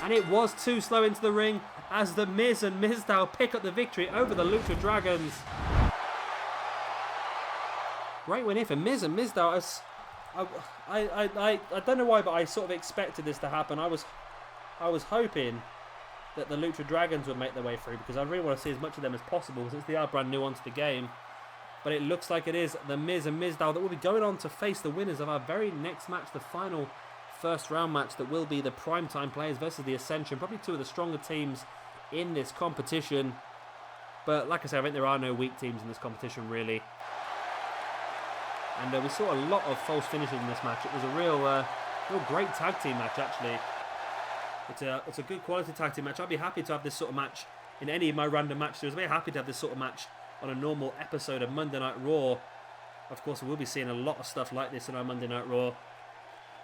and it was too slow into the ring as the Miz and Mizdow pick up the victory over the Lucha Dragons. Great win here for Miz and Mizdow. I don't know why, but I sort of expected this to happen. I was hoping that the Lucha Dragons would make their way through, because I really want to see as much of them as possible since they are brand new onto the game. But it looks like it is the Miz and Mizdow that will be going on to face the winners of our very next match, the final first round match that will be the Primetime Players versus the Ascension. Probably 2 of the stronger teams in this competition. But like I said, I think there are no weak teams in this competition really. And we saw a lot of false finishes in this match. It was a real great tag team match actually. It's a good quality tag team match. I'd be happy to have this sort of match in any of my random match series. I'm very happy to have this sort of match on a normal episode of Monday Night Raw. Of course, we will be seeing a lot of stuff like this in our Monday Night Raw.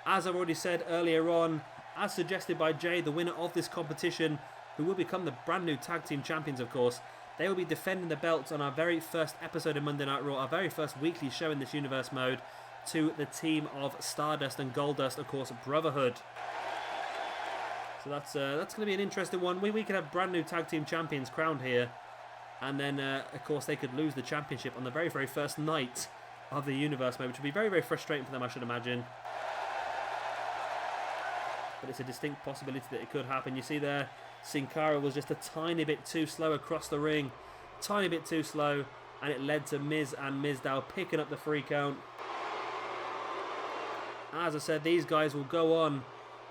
As I've already said earlier on, as suggested by Jay, the winner of this competition, who will become the brand new tag team champions, of course, they will be defending the belts on our very first episode of Monday Night Raw, our very first weekly show in this universe mode, to the team of Stardust and Goldust, of course, Brotherhood. So that's going to be an interesting one. We could have brand new tag team champions crowned here, and then of course they could lose the championship on the very first night of the universe mode, which would be very frustrating for them, I should imagine. But it's a distinct possibility that it could happen. You see there, Sin Cara was just a tiny bit too slow across the ring, tiny bit too slow, and it led to Miz and Mizdow picking up the 3 count. As I said, these guys will go on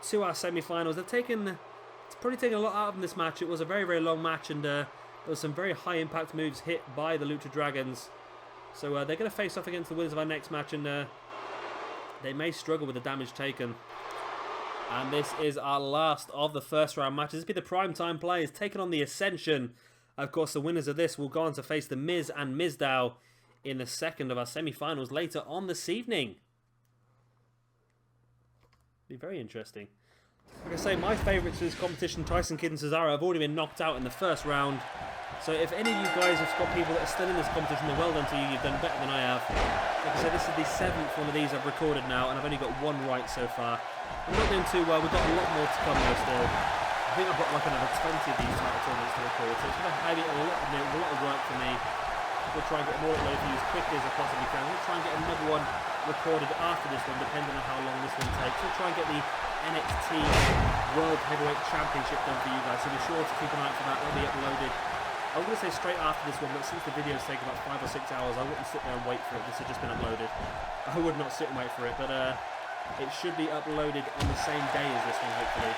to our semi-finals. It's probably taken a lot out of them this match. It was a very long match, and there was some very high impact moves hit by the Lucha Dragons. So they're going to face off against the winners of our next match, and they may struggle with the damage taken. And this is our last of the first round matches. This will be the Primetime Players taking on the Ascension. Of course, the winners of this will go on to face the Miz and Mizdow in the second of our semi-finals later on this evening. Be very interesting. Like I say, my favourites for this competition, Tyson, Kidd and Cesaro, have already been knocked out in the first round. So if any of you guys have got people that are still in this competition, then well done to you. You've done better than I have. Like I said, this is the 7th one of these I've recorded now, and I've only got 1 right so far. I'm not doing too well. We've got a lot more to come though still. I think I've got like another 20 of these title tournaments to record, so it's going to be a lot of work for me. We'll try and get them all uploaded for you as quickly as I possibly can. We'll try and get another one recorded after this one, depending on how long this one takes. We'll try and get the NXT World Heavyweight Championship done for you guys, so be sure to keep an eye out for that. It'll be uploaded, I was going to say straight after this one, but since the videos take about 5 or 6 hours, I wouldn't sit there and wait for it. This has just been uploaded. I would not sit and wait for it, but it should be uploaded on the same day as this one, hopefully.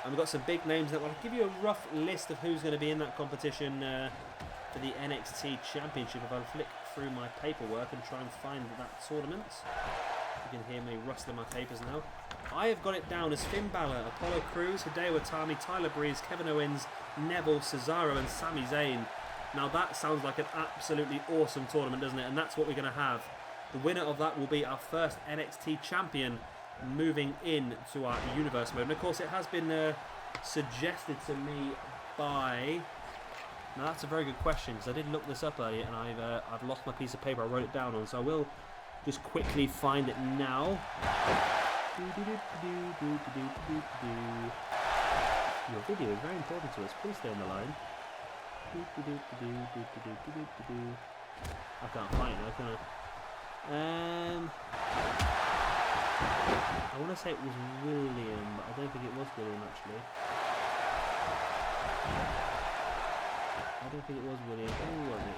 And we've got some big names that I'll give you a rough list of who's going to be in that competition for the NXT Championship. If I flick through my paperwork and try and find that tournament. You can hear me rustling my papers now. I have got it down as Finn Balor, Apollo Crews, Hideo Itami, Tyler Breeze, Kevin Owens, Neville, Cesaro and Sami Zayn. Now that sounds like an absolutely awesome tournament, doesn't it? And that's what we're going to have. The winner of that will be our first NXT champion moving in to our universe mode. And of course it has been suggested to me by Now that's a very good question, because I did look this up earlier and I've lost my piece of paper I wrote it down on, so I will just quickly find it now. Your video is very important to us, please stay on the line. I can't find it now, can I? I want to say it was William, but I don't think it was William actually. I don't think it was William. Who was it?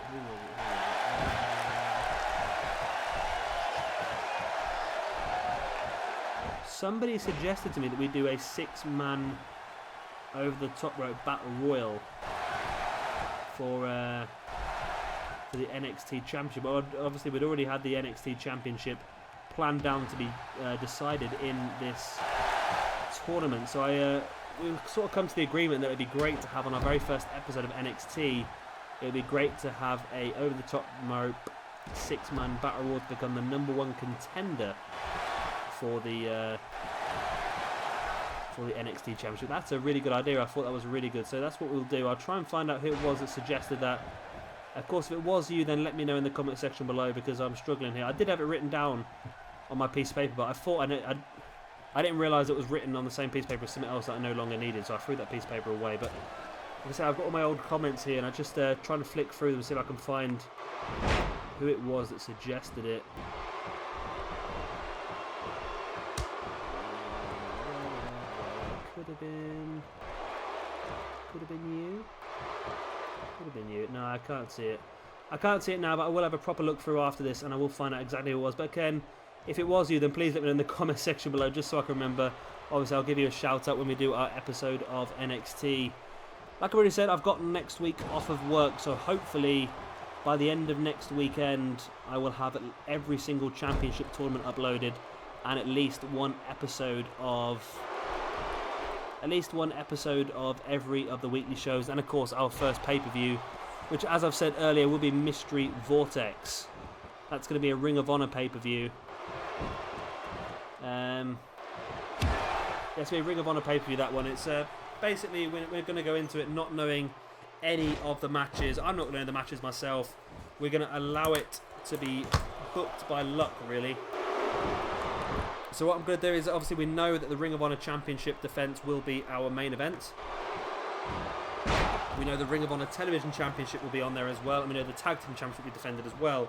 Somebody suggested to me that we do a 6-man over the top rope battle royal for the NXT Championship. But obviously, we'd already had the NXT Championship planned down to be decided in this tournament. So we've sort of come to the agreement that it'd be great to have on our very first episode of NXT. It'd be great to have a over the top rope 6-man battle royal to become the #1 contender for the NXT Championship. That's a really good idea. I thought that was really good. So that's what we'll do. I'll try and find out who it was that suggested that. Of course, if it was you, then let me know in the comment section below, because I'm struggling here. I did have it written down on my piece of paper, but I thought I didn't realise it was written on the same piece of paper as something else that I no longer needed, so I threw that piece of paper away. But like I said, I've got all my old comments here, and I'm just trying to flick through them and see if I can find who it was that suggested it. Could have been you. Could have been you. No, I can't see it. I can't see it now, but I will have a proper look through after this, and I will find out exactly who it was. But again, if it was you, then please let me know in the comment section below, just so I can remember. Obviously, I'll give you a shout out when we do our episode of NXT. Like I already said, I've got next week off of work, so hopefully by the end of next weekend, I will have every single championship tournament uploaded, and at least one episode of every of the weekly shows, and of course our first pay-per-view, which, as I've said earlier, will be Mystery Vortex. That's going to be a Ring of Honor pay-per-view. It's going to be a Ring of Honor pay-per-view, that one. It's basically, we're going to go into it not knowing any of the matches. I'm not going to know the matches myself. We're going to allow it to be booked by luck, really. So what I'm going to do is, obviously we know that the Ring of Honor Championship defense will be our main event. We know the Ring of Honor Television Championship will be on there as well, and we know the Tag Team Championship will be defended as well.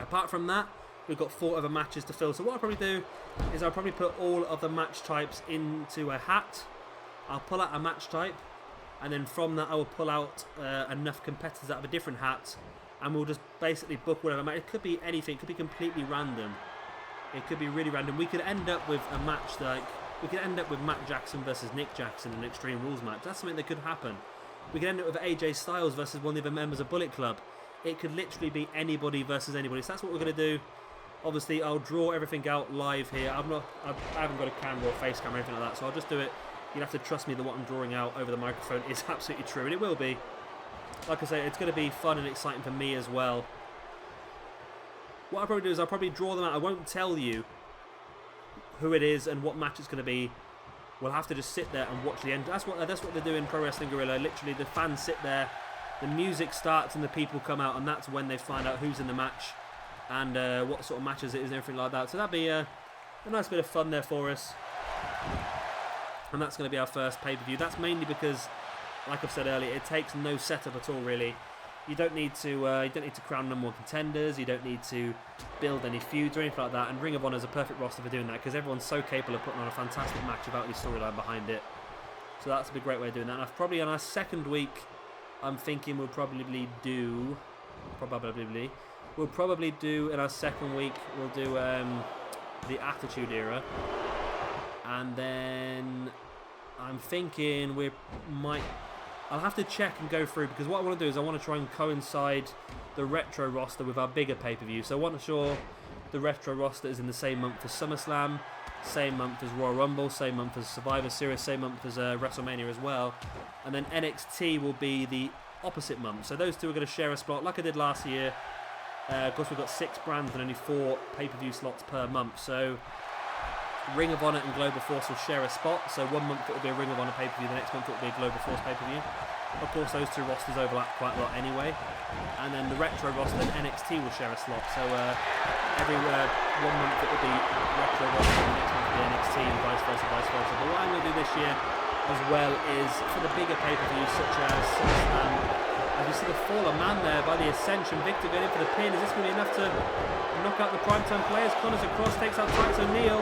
Apart from that, we've got 4 other matches to fill. So what I'll probably do is I'll probably put all of the match types into a hat. I'll pull out a match type, and then from that I will pull out enough competitors out of a different hat, and we'll just basically book whatever match. It could be anything. It could be completely random. It could be really random. We could end up with a match like, we could end up with Matt Jackson versus Nick Jackson in an Extreme Rules match. That's something that could happen. We could end up with AJ Styles versus one of the members of Bullet Club. It could literally be anybody versus anybody. So that's what we're going to do. Obviously, I'll draw everything out live here. I haven't got a camera or face camera or anything like that, so I'll just do it. You'll have to trust me that what I'm drawing out over the microphone is absolutely true, and it will be. Like I say, it's going to be fun and exciting for me as well. What I'll probably do is I'll probably draw them out. I won't tell you who it is and what match it's going to be. We'll have to just sit there and watch the end. That's what they do in Pro Wrestling Guerrilla. Literally, the fans sit there, the music starts, and the people come out, and that's when they find out who's in the match and what sort of matches it is and everything like that. So that'll be a nice bit of fun there for us. And that's going to be our first pay-per-view. That's mainly because, like I've said earlier, it takes no setup at all, really. You don't need to crown #1 contenders. You don't need to build any feuds or anything like that. And Ring of Honor is a perfect roster for doing that, because everyone's so capable of putting on a fantastic match without any storyline behind it. So that's a great way of doing that. And probably on our second week, I'm thinking we'll probably do in our second week, we'll do the Attitude Era, and then I'm thinking I'll have to check and go through, because what I want to do is I want to try and coincide the retro roster with our bigger pay-per-view. So I want to ensure the retro roster is in the same month as SummerSlam, same month as Royal Rumble, same month as Survivor Series, same month as WrestleMania as well. And then NXT will be the opposite month. So those two are going to share a slot like I did last year. Of course, we've got 6 brands and only 4 pay-per-view slots per month. So Ring of Honor and Global Force will share a spot. So one month it will be a Ring of Honor pay-per-view, the next month it will be a Global Force pay-per-view. Of course, those two rosters overlap quite a lot anyway. And then the retro roster and NXT will share a slot. So every 1 month it will be retro roster, and the next month will be NXT, and vice versa, vice versa. But what I'm going to do this year as well is for the bigger pay-per-views such as SummerSlam, as we see the fall of man there by the Ascension. Victor going in for the pin. Is this going to be enough to knock out the primetime players? Connor's across, takes out Titus O'Neil,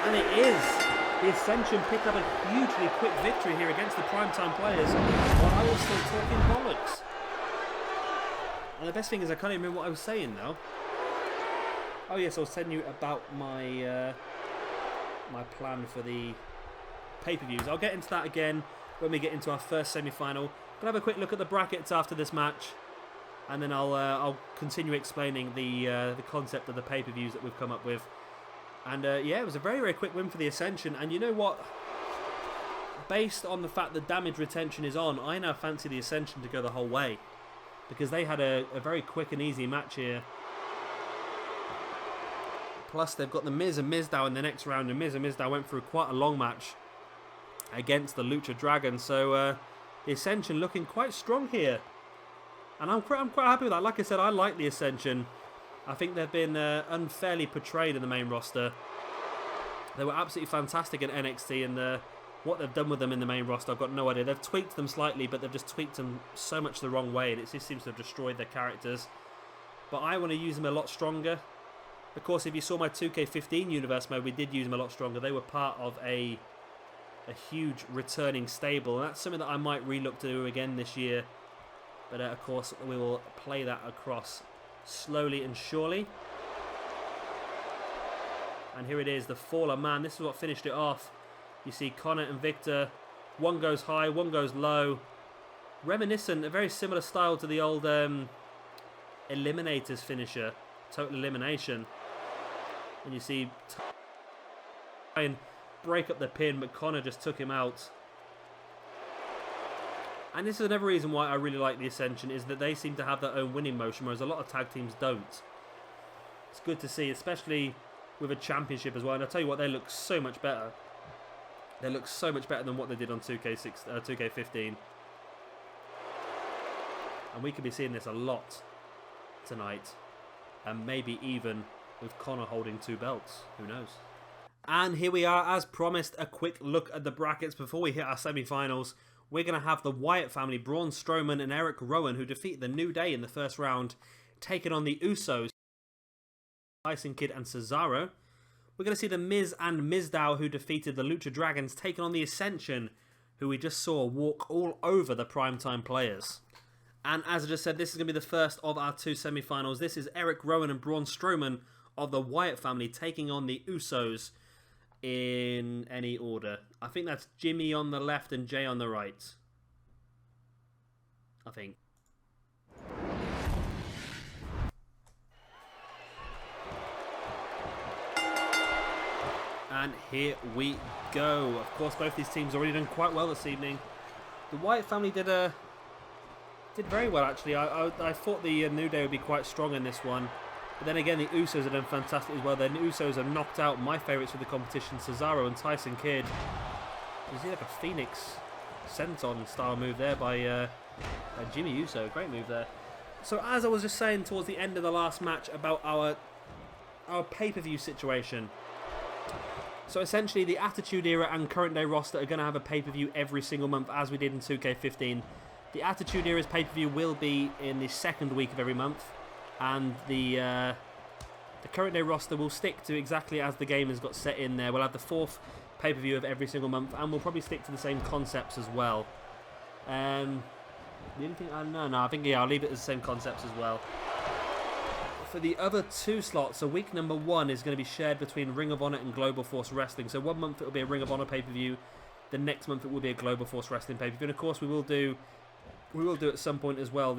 and it is. The Ascension picked up a hugely quick victory here against the primetime players, while I was still talking bollocks. And the best thing is I can't even remember what I was saying now. Oh yes, I was telling you about my my plan for the pay-per-views. I'll get into that again when we get into our first semi-final. We'll have a quick look at the brackets after this match, and then I'll continue explaining the concept of the pay-per-views that we've come up with. And yeah, it was a very, very quick win for the Ascension. And you know what? Based on the fact that damage retention is on, I now fancy the Ascension to go the whole way, because they had a very quick and easy match here. Plus, they've got the Miz and Mizdow in the next round, and Miz and Mizdow went through quite a long match against the Lucha Dragon. So the Ascension looking quite strong here, and I'm quite happy with that. Like I said, I like the Ascension. I think they've been unfairly portrayed in the main roster. They were absolutely fantastic at NXT, and what they've done with them in the main roster, I've got no idea. They've tweaked them slightly, but they've just tweaked them so much the wrong way, and it just seems to have destroyed their characters. But I want to use them a lot stronger. Of course, if you saw my 2K15 universe mode, we did use them a lot stronger. They were part of a huge returning stable, and that's something that I might relook to do again this year. But of course, we will play that across slowly and surely. And here it is, the Fall of Man. This is what finished it off. You see Konnor and Victor. One goes high, one goes low. Reminiscent, a very similar style to the old Eliminators finisher, Total Elimination. And you see try and break up the pin, but Konnor just took him out. And this is another reason why I really like the Ascension, is that they seem to have their own winning motion, whereas a lot of tag teams don't. It's good to see, especially with a championship as well. And I'll tell you what, they look so much better. They look so much better than what they did on 2K15. And we could be seeing this a lot tonight. And maybe even with Konnor holding 2 belts. Who knows? And here we are, as promised, a quick look at the brackets before we hit our semi-finals. We're going to have the Wyatt family, Braun, Strowman and Erick Rowan, who defeat the New Day in the first round, taking on the Usos, Tyson Kid and Cesaro. We're going to see the Miz and Mizdow, who defeated the Lucha Dragons, taking on the Ascension, who we just saw walk all over the primetime players. And as I just said, this is going to be the first of our 2 semi-finals. This is Erick Rowan and Braun Strowman of the Wyatt family taking on the Usos in any order. I think that's Jimmy on the left and Jey on the right. I think. And here we go. Of course, both these teams already done quite well this evening. The Wyatt family did very well, actually. I thought the New Day would be quite strong in this one. But then again, the Usos have done fantastic as well. The Usos have knocked out my favourites for the competition, Cesaro and Tyson Kidd. You see like a Phoenix Senton style move there by Jimmy Uso. Great move there. So as I was just saying towards the end of the last match about our pay-per-view situation. So essentially the Attitude Era and Current Day roster are going to have a pay-per-view every single month, as we did in 2K15. The Attitude Era's pay-per-view will be in the second week of every month. And the Current Day roster will stick to exactly as the game has got set in there. We'll have the 4th pay-per-view of every single month, and we'll probably stick to the same concepts as well. The only thing I think I'll leave it as the same concepts as well. For the other 2 slots, so week number 1 is going to be shared between Ring of Honor and Global Force Wrestling. So 1 month it will be a Ring of Honor pay-per-view, the next month it will be a Global Force Wrestling pay-per-view, and of course we will do at some point as well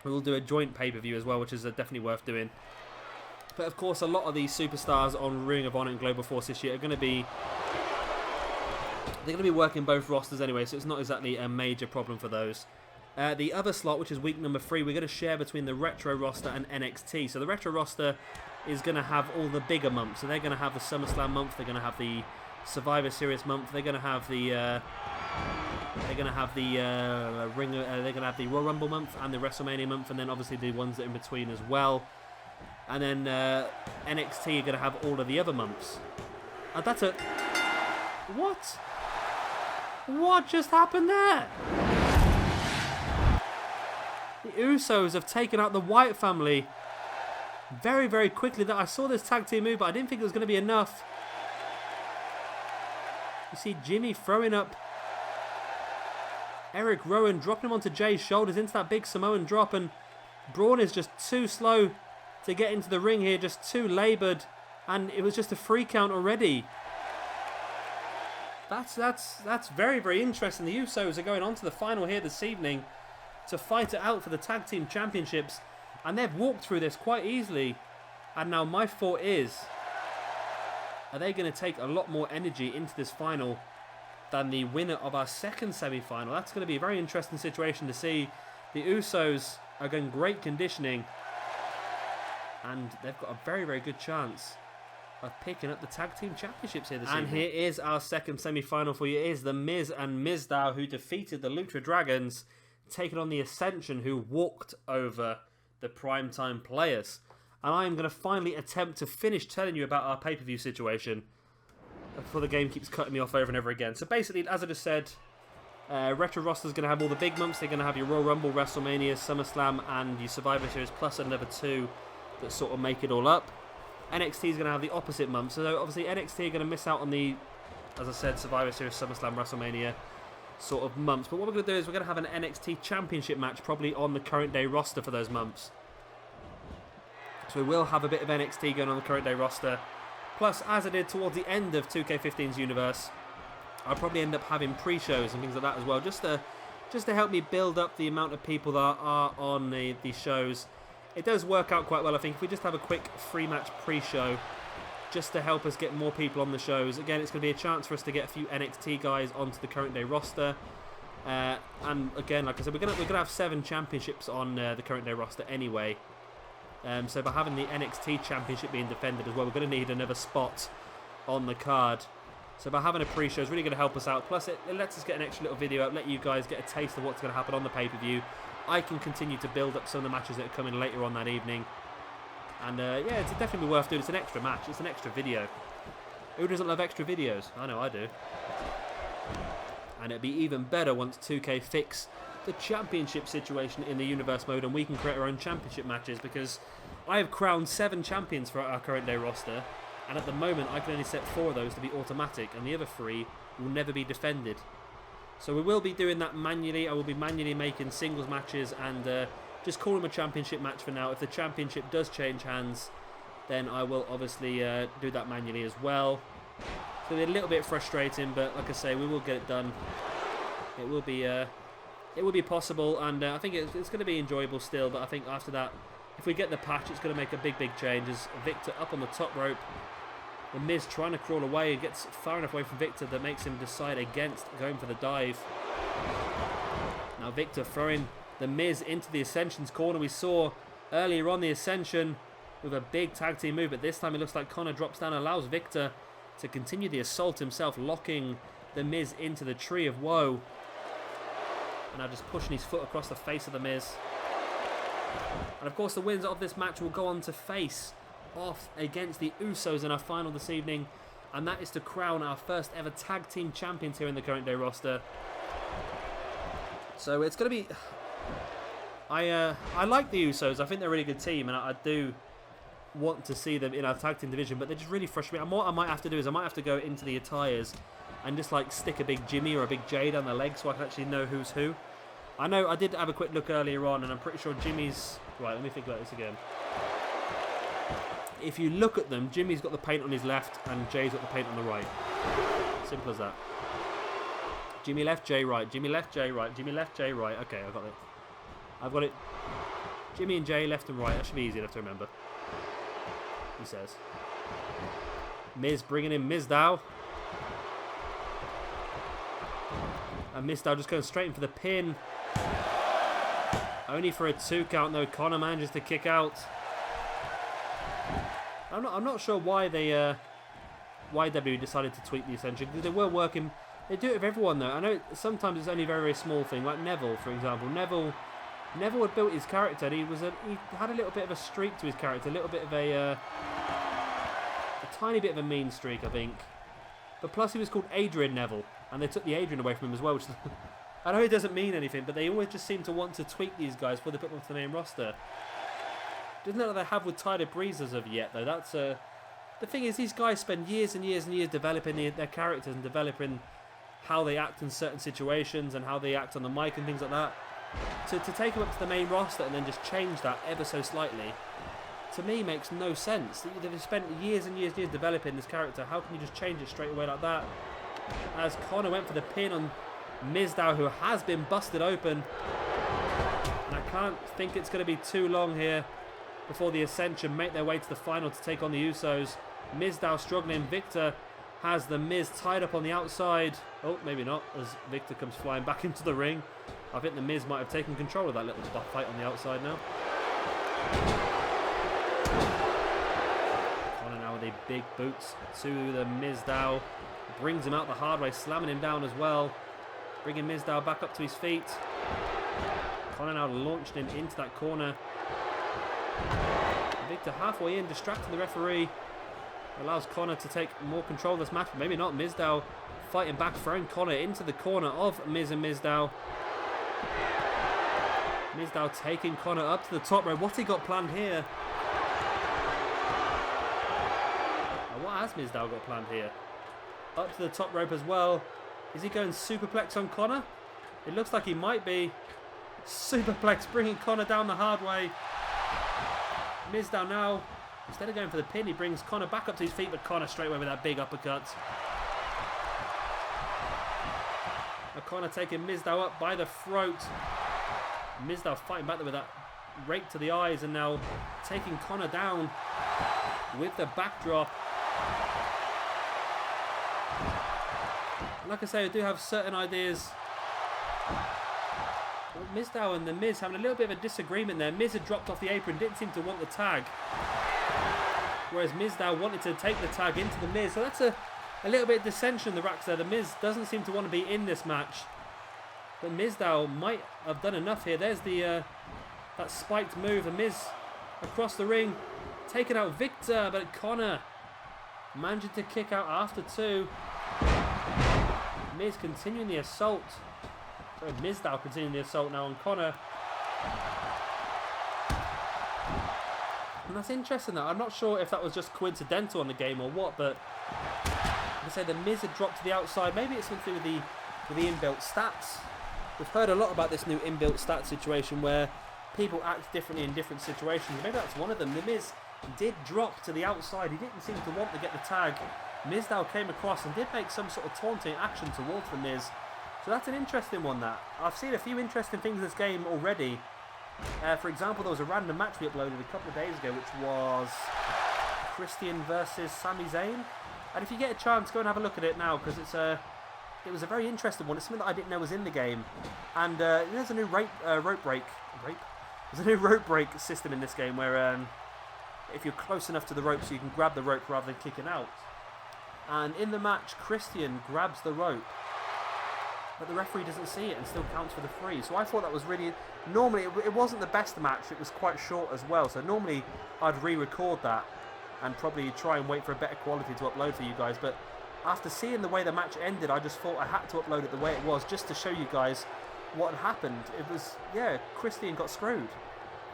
we will do a joint pay-per-view as well, which is definitely worth doing. But of course, a lot of these superstars on Ring of Honor and Global Force this year are going to be working both rosters anyway, so it's not exactly a major problem for those. The other slot, which is week number 3, we're going to share between the Retro roster and NXT. So the Retro roster is going to have all the bigger months. So they're going to have the SummerSlam month, they're going to have the Survivor Series month, they're going to have the They're going to have the they're going to have the Royal Rumble month and the WrestleMania month, and then obviously the ones that are in between as well. And then NXT are going to have all of the other months. That's a... What? What just happened there? The Usos have taken out the Wyatt family very, very quickly. That I saw this tag team move, but I didn't think it was going to be enough. You see Jimmy throwing up Erick, Rowan, dropping him onto Jey's shoulders into that big Samoan drop, and Braun is just too slow to get into the ring here, just too laboured, and it was just a 3 count already. That's very, very interesting. The Usos are going on to the final here this evening to fight it out for the tag team championships, and they've walked through this quite easily. And now my thought is, are they going to take a lot more energy into this final than the winner of our second semi-final? That's going to be a very interesting situation to see. The Usos are going great conditioning, and they've got a very, very good chance of picking up the tag team championships here this evening. And here is our second semi-final for you. It is the Miz and Mizdow, who defeated the Lucha Dragons, taking on the Ascension, who walked over the primetime players. And I am going to finally attempt to finish telling you about our pay-per-view situation before the game keeps cutting me off over and over again. So basically, as I just said, Retro Roster is going to have all the big months. They're going to have your Royal Rumble, WrestleMania, SummerSlam, and your Survivor Series, plus another 2 that sort of make it all up. NXT is going to have the opposite month. So obviously NXT are going to miss out on the, as I said, Survivor Series, SummerSlam, WrestleMania sort of months. But what we're going to do is we're going to have an NXT Championship match probably on the current day roster for those months. So we will have a bit of NXT going on the current day roster. Plus, as I did towards the end of 2K15's universe, I'll probably end up having pre-shows and things like that as well, just to help me build up the amount of people that are on the shows. It does work out quite well, I think, if we just have a quick 3-match pre-show, just to help us get more people on the shows. Again, it's going to be a chance for us to get a few NXT guys onto the current day roster. And again, like I said, we're going to have 7 championships on the current day roster anyway. So by having the NXT Championship being defended as well, we're going to need another spot on the card. So by having a pre-show is really going to help us out. Plus, it lets us get an extra little video out, let you guys get a taste of what's going to happen on the pay-per-view. I can continue to build up some of the matches that are coming later on that evening. And yeah, it's definitely worth doing. It's an extra match. It's an extra video. Who doesn't love extra videos? I know I do. And it'd be even better once 2K fix the championship situation in the universe mode and we can create our own championship matches, because I have crowned 7 champions for our current day roster, and at the moment I can only set 4 of those to be automatic, and the other 3 will never be defended. So we will be doing that manually. I will be manually making singles matches and just call them a championship match for now. If the championship does change hands, then I will obviously do that manually as well. So it's a little bit frustrating, but like I say, we will get it done. It will be possible, and I think it's going to be enjoyable still. But I think after that, if we get the patch, it's going to make a big change. As Victor up on the top rope, the Miz trying to crawl away and gets far enough away from Victor that makes him decide against going for the dive. Now Victor throwing the Miz into the Ascension's corner. We saw earlier on the Ascension with a big tag team move, but this time it looks like Konnor drops down and allows Victor to continue the assault himself, locking the Miz into the Tree of Woe. And now just pushing his foot across the face of the Miz. And of course the winners of this match will go on to face off against the Usos in our final this evening, and that is to crown our first ever tag team champions here in the current day roster. So it's going to be... I like the Usos. I think they're a really good team, and I do want to see them in our tag team division, but they just really frustrate me. And what I might have to do is I might have to go into the attires and just like stick a big Jimmy or a big Jey down the leg so I can actually know who's who. I know I did have a quick look earlier on, and I'm pretty sure Jimmy's... Right, let me think about this again. If you look at them, Jimmy's got the paint on his left and Jey's got the paint on the right. Simple as that. Jimmy left, Jey right. Jimmy left, Jey right. Jimmy left, Jey right. Okay, I've got it. I've got it. Jimmy and Jey left and right. That should be easy enough to remember. He says. Miz bringing in Mizdow. And Mizdow just going straight in for the pin. Only for a 2 count though. Konnor manages to kick out. I'm not sure why they why WWE decided to tweak the Ascension, because they They do it with everyone though. I know sometimes it's only a very, very small thing, like Neville, for example. Neville had built his character, and he had a little bit of a streak to his character, a little bit of a tiny bit of a mean streak, I think. But plus he was called Adrian Neville, and they took the Adrian away from him as well, which I know it doesn't mean anything, but they always just seem to want to tweak these guys before they put them onto the main roster. Doesn't know what they have with Tyler Breeze as of yet, though. That's the thing is, these guys spend years and years and years developing their characters and developing how they act in certain situations and how they act on the mic and things like that. To take them up to the main roster and then just change that ever so slightly, to me, makes no sense. They've spent years and years and years developing this character. How can you just change it straight away like that? As Konnor went for the pin on Mizdow, who has been busted open. And I can't think it's going to be too long here before the Ascension make their way to the final to take on the Usos. Mizdow struggling. Victor has the Miz tied up on the outside. Oh, maybe not, as Victor comes flying back into the ring. I think the Miz might have taken control of that little fight on the outside now. Konnor now with the big boots to the Mizdow. Brings him out the hard way, slamming him down as well. Bringing Mizdow back up to his feet. Konnor now launched him into that corner. Victor halfway in, distracting the referee. Allows Konnor to take more control of this match, but maybe not. Mizdow fighting back, throwing Konnor into the corner of Miz and Mizdow. Mizdow taking Konnor up to the top rope. What's he got planned here? What has Mizdow got planned here? Up to the top rope as well. Is he going superplex on Konnor? It looks like he might be. Superplex, bringing Konnor down the hard way. Mizdow now, instead of going for the pin, he brings Konnor back up to his feet, but Konnor straight away with that big uppercut. Now Konnor taking Mizdow up by the throat. Mizdow fighting back there with that rake to the eyes, and now taking Konnor down with the backdrop. Like I say, I do have certain ideas. Well, Mizdow and the Miz having a little bit of a disagreement there. Miz had dropped off the apron, didn't seem to want the tag, whereas Mizdow wanted to take the tag into the Miz. So that's a little bit of dissension in the racks there. The Miz doesn't seem to want to be in this match, but Mizdow might have done enough here. There's the that spiked move, and Miz across the ring, taking out Victor, but Konnor managing to kick out after two. Miz continuing the assault. Sorry, Mizdow continuing the assault now on Konnor. And that's interesting though. I'm not sure if that was just coincidental on the game or what, but like I say, the Miz had dropped to the outside. Maybe it's something with the inbuilt stats. We've heard a lot about this new inbuilt stat situation where people act differently in different situations. Maybe that's one of them. The Miz did drop to the outside. He didn't seem to want to get the tag. Mizdow came across and did make some sort of taunting action towards the Miz. So that's an interesting one, that. I've seen a few interesting things in this game already. For example, there was a random match we uploaded a couple of days ago, which was Christian versus Sami Zayn. And if you get a chance, go and have a look at it now, because it was a very interesting one. It's something that I didn't know was in the game. And there's a new rope break. There's a new rope break system in this game where if you're close enough to the rope, so you can grab the rope rather than kicking out. And in the match, Christian grabs the rope, but the referee doesn't see it and still counts for the free. So I thought that was really... Normally, it wasn't the best match. It was quite short as well. So normally, I'd re-record that and probably try and wait for a better quality to upload for you guys. But after seeing the way the match ended, I just thought I had to upload it the way it was, just to show you guys what had happened. It was, yeah, Christian got screwed.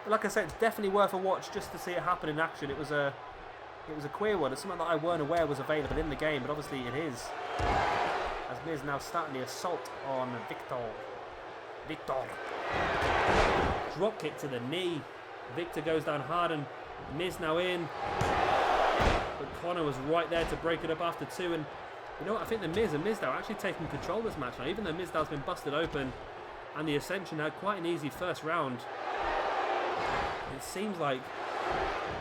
But like I said, it's definitely worth a watch just to see it happen in action. It was a queer one. It's something that I weren't aware was available in the game, but obviously it is. As Miz now starting the assault on Victor. Drop kick to the knee. Victor goes down hard, and Miz now in. But Konnor was right there to break it up after two. And you know what? I think the Miz and Mizdow are actually taking control of this match now, even though Mizdow's been busted open, and the Ascension had quite an easy first round. It seems like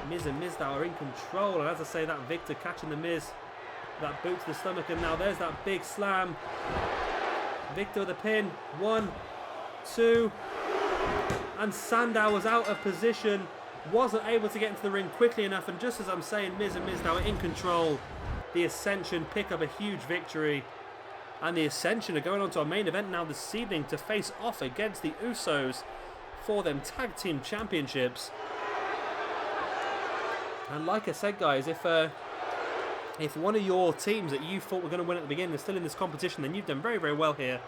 Miz and Mizdow are in control, and as I say, that Victor catching the Miz, that boot to the stomach, and now there's that big slam. Victor with the pin, 1, 2, and Sandow was out of position, wasn't able to get into the ring quickly enough, and just as I'm saying, Miz and Mizdow are in control. The Ascension pick up a huge victory. And the Ascension are going on to our main event now this evening to face off against the Usos for them tag team championships. And like I said, guys, if one of your teams that you thought were going to win at the beginning is still in this competition, then you've done very, very well here.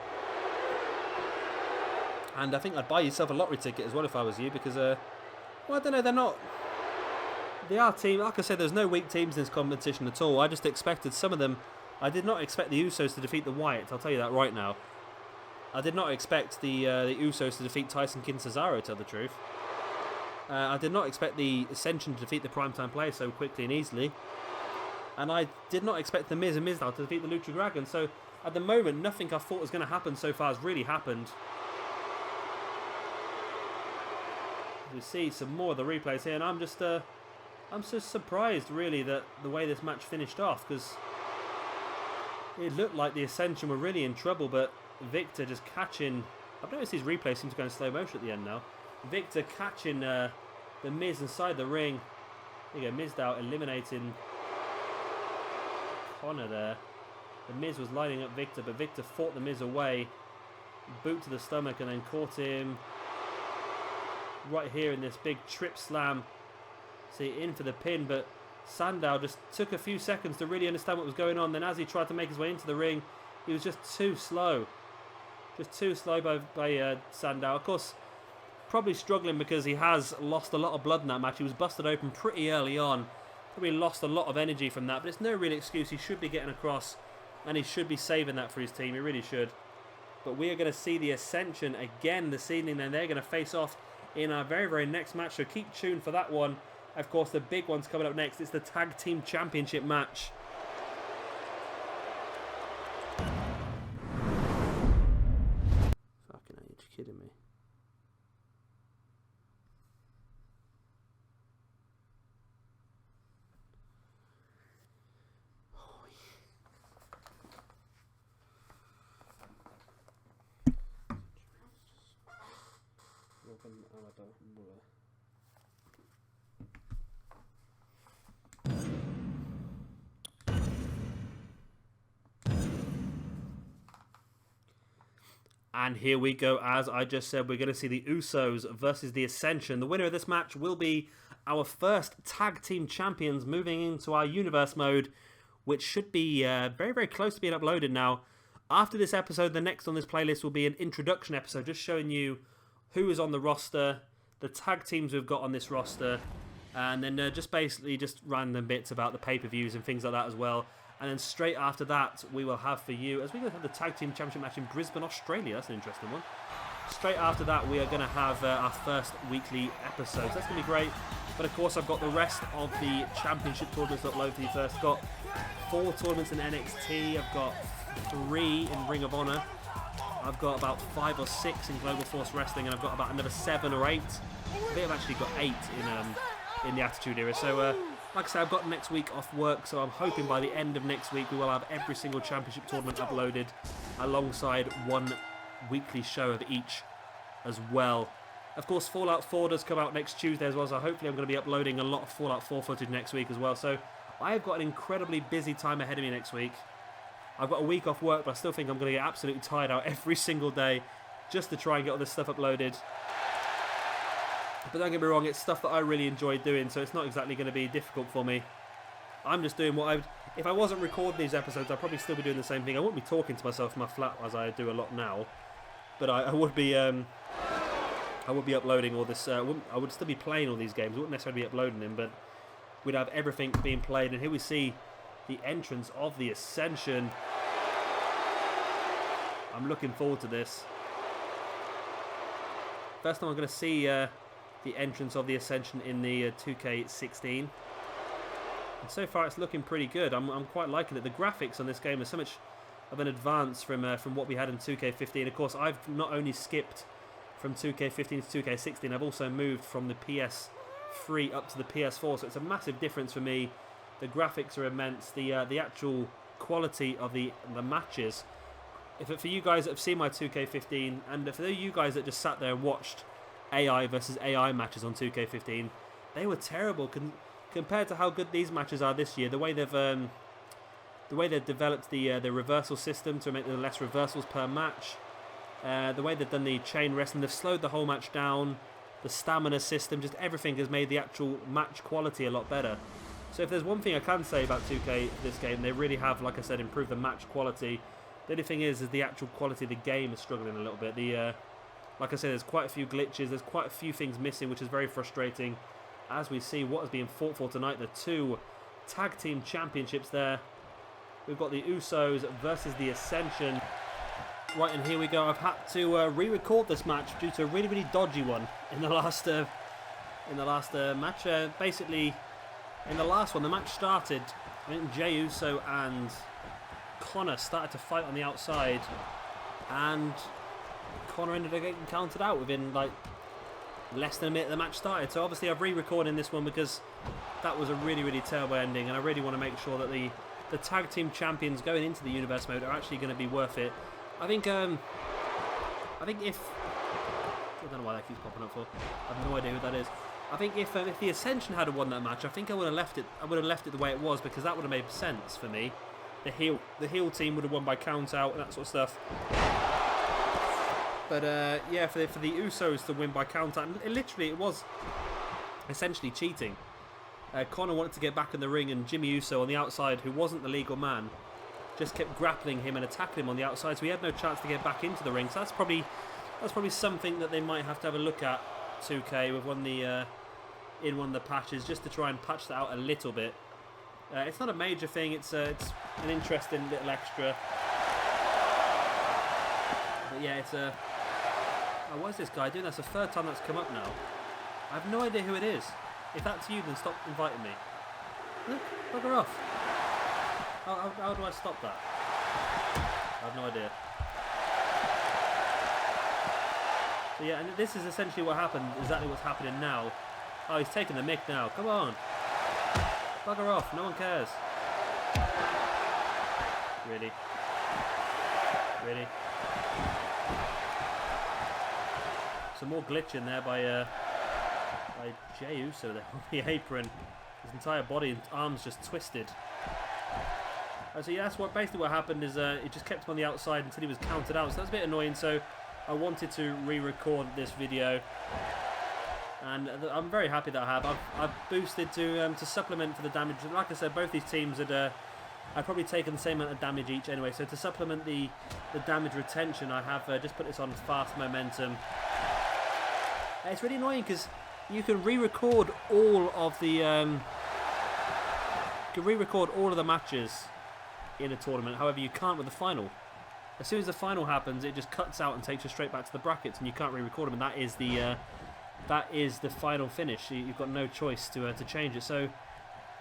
And I think I'd buy yourself a lottery ticket as well if I was you, because, well, I don't know, they are team. Like I said, there's no weak teams in this competition at all. I just expected some of them. I did not expect the Usos to defeat the Wyatt, I'll tell you that right now. I did not expect the Usos to defeat Tyson, Cesaro, to tell the truth. I did not expect the Ascension to defeat the Primetime Players so quickly and easily. And I did not expect the Miz and Mizdow to defeat the Lucha Dragon. So at the moment, nothing I thought was going to happen so far has really happened. We see some more of the replays here, and I'm so surprised really that the way this match finished off, because it looked like the Ascension were really in trouble, but Victor just catching. I've noticed these replays seem to go in slow motion at the end now. Victor catching the Miz inside the ring. There you go, Mizdow eliminating Konnor there. The Miz was lining up Victor, but Victor fought the Miz away. Boot to the stomach and then caught him right here in this big trip slam. See, in for the pin, but Sandow just took a few seconds to really understand what was going on. Then as he tried to make his way into the ring, he was just too slow. Just too slow by Sandow. Of course, probably struggling because he has lost a lot of blood in that match. He was busted open pretty early on. Probably lost a lot of energy from that, but it's no real excuse. He should be getting across, and he should be saving that for his team. He really should. But we are going to see the Ascension again this evening, and they're going to face off in our very, very next match. So keep tuned for that one. Of course, the big one's coming up next. It's the Tag Team Championship match. Fucking hell, you're kidding me. And here we go, as I just said, we're going to see the Usos versus the Ascension. The winner of this match will be our first tag team champions moving into our universe mode, which should be very, very close to being uploaded now. After this episode, the next on this playlist will be an introduction episode, just showing you who is on the roster, the tag teams we've got on this roster, and then just basically just random bits about the pay-per-views and things like that as well. And then straight after that, we will have for you, as we're going to have the Tag Team Championship match in Brisbane, Australia. That's an interesting one. Straight after that, we are going to have our first weekly episode. So that's going to be great. But of course, I've got the rest of the Championship tournaments to upload for you first. I've got 4 tournaments in NXT. I've got 3 in Ring of Honor. I've got about 5 or 6 in Global Force Wrestling. And I've got about another 7 or 8. I think I've actually got 8 in the Attitude Era. So, like I said, I've got next week off work, so I'm hoping by the end of next week we will have every single championship tournament uploaded alongside one weekly show of each as well. Of course, Fallout 4 does come out next Tuesday as well, so hopefully I'm going to be uploading a lot of Fallout 4 footage next week as well. So I have got an incredibly busy time ahead of me next week. I've got a week off work, but I still think I'm going to get absolutely tired out every single day just to try and get all this stuff uploaded. But don't get me wrong, it's stuff that I really enjoy doing, so it's not exactly going to be difficult for me. I'm just doing what I would... If I wasn't recording these episodes, I'd probably still be doing the same thing. I wouldn't be talking to myself in my flat as I do a lot now. But I would be uploading all this... I would still be playing all these games. I wouldn't necessarily be uploading them, but we'd have everything being played. And here we see the entrance of the Ascension. I'm looking forward to this. First time I'm going to see... the entrance of the Ascension in the 2K16. And so far it's looking pretty good. I'm quite liking it. The graphics on this game are so much of an advance from what we had in 2K15. Of course, I've not only skipped from 2K15 to 2K16, I've also moved from the PS3 up to the PS4, so it's a massive difference for me. The graphics are immense. The actual quality of the matches. For you guys that have seen my 2K15, and for you guys that just sat there and watched AI versus AI matches on 2K15, they were terrible compared to how good these matches are this year. The way they've The way they've developed the reversal system to make there less reversals per match. The way they've done the chain wrestling, they've slowed the whole match down. The stamina system, just everything has made the actual match quality a lot better. So if there's one thing I can say about 2K this game, they really have, like I said, improved the match quality. The only thing is the actual quality of the game is struggling a little bit. Like I said, there's quite a few glitches, there's quite a few things missing, which is very frustrating. As we see what is being fought for tonight, the 2 tag team championships there. We've got the Usos versus the Ascension. Right, and here we go. I've had to re-record this match due to a really, really dodgy one in the last match. Basically, in the last one, the match started. I think Jey Uso and Konnor started to fight on the outside, and Konnor ended up getting counted out within like less than a minute the match started. So obviously, I've re-recorded this one because that was a really, really terrible ending, and I really want to make sure that the tag team champions going into the universe mode are actually going to be worth it. I think if I don't know why that keeps popping up for. I have no idea who that is. I think if the Ascension had won that match, I think I would have left it. I would have left it the way it was because that would have made sense for me. The heel team would have won by count out and that sort of stuff. But yeah, for the Usos to win by count out, it was essentially cheating. Konnor wanted to get back in the ring, and Jimmy Uso on the outside, who wasn't the legal man, just kept grappling him and attacking him on the outside, so he had no chance to get back into the ring. So that's probably something that they might have to have a look at, 2K, with in one of the patches, just to try and patch that out a little bit. It's not a major thing. It's an interesting little extra. But yeah, it's a. Oh, what is this guy doing? That's the 3rd time that's come up now. I have no idea who it is. If that's you, then stop inviting me. Look, bugger off. How do I stop that? I have no idea. So yeah, and this is essentially what happened, exactly what's happening now. Oh, he's taking the mick now. Come on. Bugger off, no one cares. Really? Really? Some more glitching there by Jey Uso there on the apron. His entire body and arms just twisted. So yeah, that's basically what happened is it just kept him on the outside until he was counted out. So that's a bit annoying. So I wanted to re-record this video, and I'm very happy that I have. I've boosted to supplement for the damage. Like I said, both these teams had I'd probably taken the same amount of damage each anyway. So to supplement the damage retention, I have just put this on fast momentum. It's really annoying because you can re-record all of the matches in a tournament. However, you can't with the final. As soon as the final happens, it just cuts out and takes you straight back to the brackets, and you can't re-record them. And that is the final finish. You've got no choice to change it. So